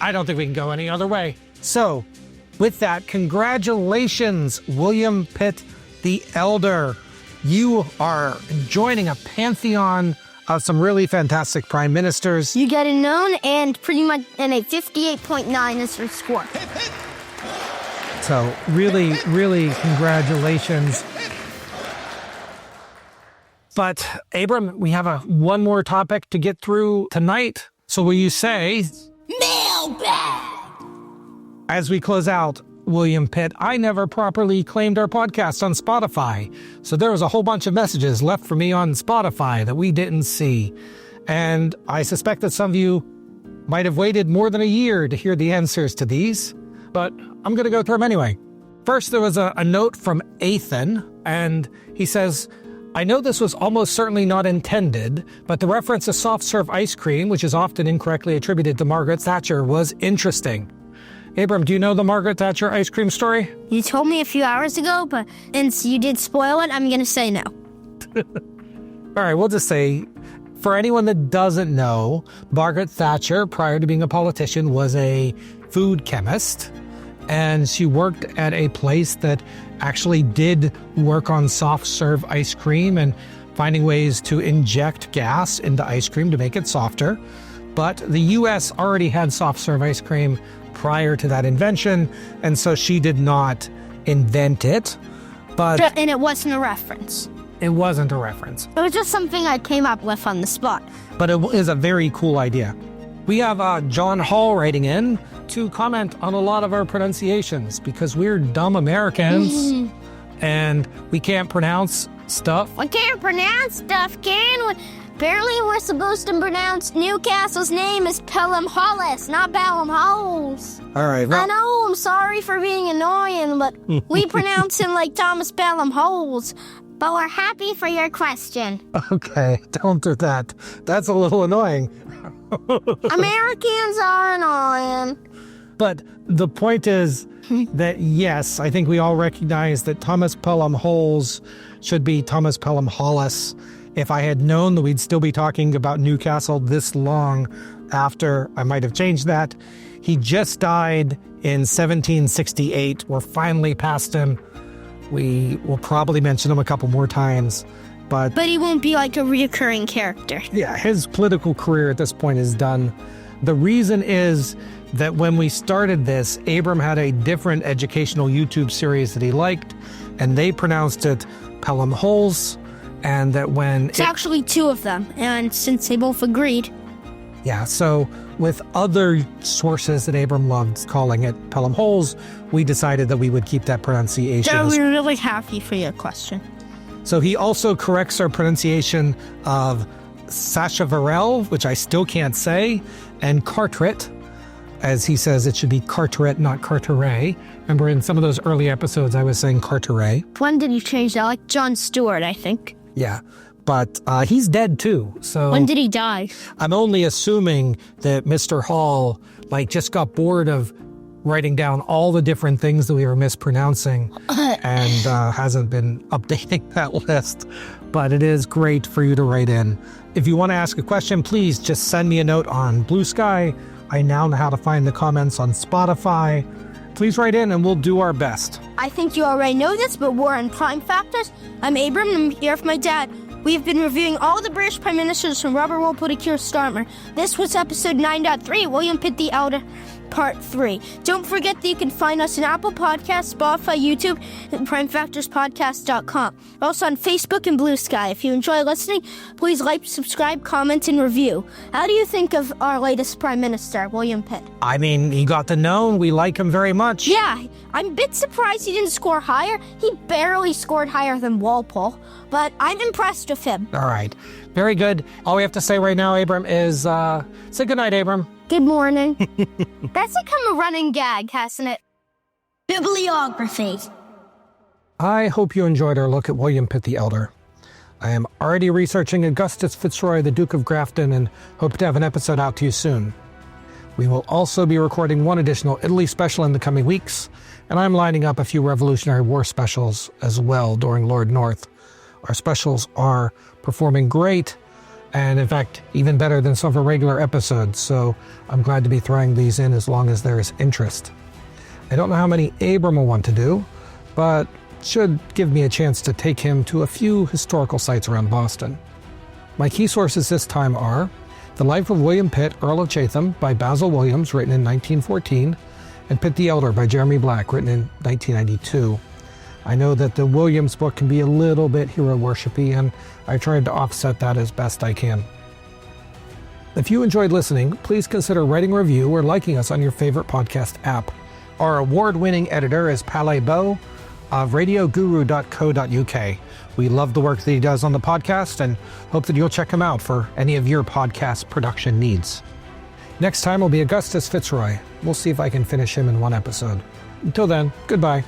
I don't think we can go any other way. So, with that, congratulations, William Pitt the Elder. You are joining a pantheon of some really fantastic prime ministers. You get a known and pretty much and a 58.9 is your score. So really, really congratulations. But Abram, we have one more topic to get through tonight. So will you say... Mailbag! As we close out, William Pitt, I never properly claimed our podcast on Spotify. So there was a whole bunch of messages left for me on Spotify that we didn't see. And I suspect that some of you might have waited more than a year to hear the answers to these. But I'm going to go through them anyway. First, there was a note from Ethan, and he says, I know this was almost certainly not intended, but the reference to soft-serve ice cream, which is often incorrectly attributed to Margaret Thatcher, was interesting. Abram, do you know the Margaret Thatcher ice cream story? You told me a few hours ago, but since you did spoil it, I'm going to say no. All right, we'll just say, for anyone that doesn't know, Margaret Thatcher, prior to being a politician, was a food chemist, and she worked at a place that actually did work on soft-serve ice cream and finding ways to inject gas into ice cream to make it softer. But the U.S. already had soft-serve ice cream prior to that invention, and so she did not invent it. And it wasn't a reference. It wasn't a reference. It was just something I came up with on the spot. But it is a very cool idea. We have John Hall writing in to comment on a lot of our pronunciations because we're dumb Americans and we can't pronounce stuff. We can't pronounce stuff, can we? Apparently we're supposed to pronounce Newcastle's name as Pelham Hollis, not Pelham Holes. All right. Well, I know, I'm sorry for being annoying, but we pronounce him like Thomas Pelham Holes. But we're happy for your question. Okay, don't do that. That's a little annoying. Americans are annoying. But the point is that, yes, I think we all recognize that Thomas Pelham Holes should be Thomas Pelham Hollis. If I had known that we'd still be talking about Newcastle this long after, I might have changed that. He just died in 1768. We're finally past him. We will probably mention him a couple more times, but he won't be like a reoccurring character. Yeah, his political career at this point is done. The reason is that when we started this, Abram had a different educational YouTube series that he liked, and they pronounced it Pelham Holes, and that when... It's actually two of them, and since they both agreed... Yeah, so with other sources that Abram loved calling it Pelham Holes, we decided that we would keep that pronunciation. So we're really happy for your question. So he also corrects our pronunciation of Sacheverell, which I still can't say, and Carteret, as he says it should be Carteret, not Carteret. Remember in some of those early episodes I was saying Carteret. When did you change that? Like Jon Stewart, I think. Yeah. But he's dead too, so... When did he die? I'm only assuming that Mr. Hall, just got bored of writing down all the different things that we were mispronouncing and hasn't been updating that list. But it is great for you to write in. If you want to ask a question, please just send me a note on Blue Sky. I now know how to find the comments on Spotify. Please write in and we'll do our best. I think you already know this, but we're on Prime Factors. I'm Abram, and I'm here with my dad. We've been reviewing all the British Prime Ministers from Robert Walpole to Keir Starmer. This was episode 9.3, William Pitt the Elder, Part 3. Don't forget that you can find us on Apple Podcasts, Spotify, YouTube, and PrimeFactorsPodcast.com. We're also on Facebook and Blue Sky. If you enjoy listening, please like, subscribe, comment, and review. How do you think of our latest Prime Minister, William Pitt? I mean, he got the known. We like him very much. Yeah, I'm a bit surprised he didn't score higher. He barely scored higher than Walpole, but I'm impressed with him. All right. Very good. All we have to say right now, Abram, is say goodnight, Abram. Good morning. That's become a running gag, hasn't it? Bibliography. I hope you enjoyed our look at William Pitt the Elder. I am already researching Augustus Fitzroy, the Duke of Grafton, and hope to have an episode out to you soon. We will also be recording one additional Italy special in the coming weeks, and I'm lining up a few Revolutionary War specials as well during Lord North. Our specials are performing great, and in fact, even better than some of our regular episodes, so I'm glad to be throwing these in as long as there is interest. I don't know how many Abram will want to do, but should give me a chance to take him to a few historical sites around Boston. My key sources this time are The Life of William Pitt, Earl of Chatham by Basil Williams, written in 1914, and Pitt the Elder by Jeremy Black, written in 1992. I know that the Williams book can be a little bit hero worshipy, and I tried to offset that as best I can. If you enjoyed listening, please consider writing a review or liking us on your favorite podcast app. Our award-winning editor is Palais Beau of radioguru.co.uk. We love the work that he does on the podcast and hope that you'll check him out for any of your podcast production needs. Next time will be Augustus Fitzroy. We'll see if I can finish him in one episode. Until then, goodbye.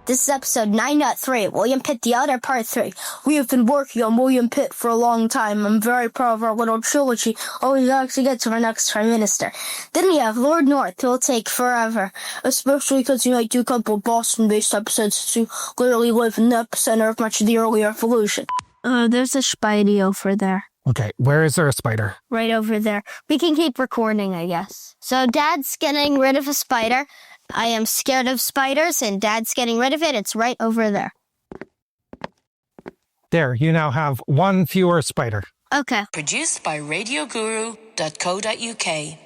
This is episode 9.3, William Pitt the Elder, part 3. We have been working on William Pitt for a long time. I'm very proud of our little trilogy. We actually get to our next Prime Minister. Then we have Lord North, who will take forever. Especially because you might do a couple of Boston-based episodes since you literally live in the epicenter of much of the early revolution. There's a Spidey over there. Okay, where is there a spider? Right over there. We can keep recording, I guess. So Dad's getting rid of a spider. I am scared of spiders, and Dad's getting rid of it. It's right over there. There, you now have one fewer spider. Okay. Produced by radioguru.co.uk.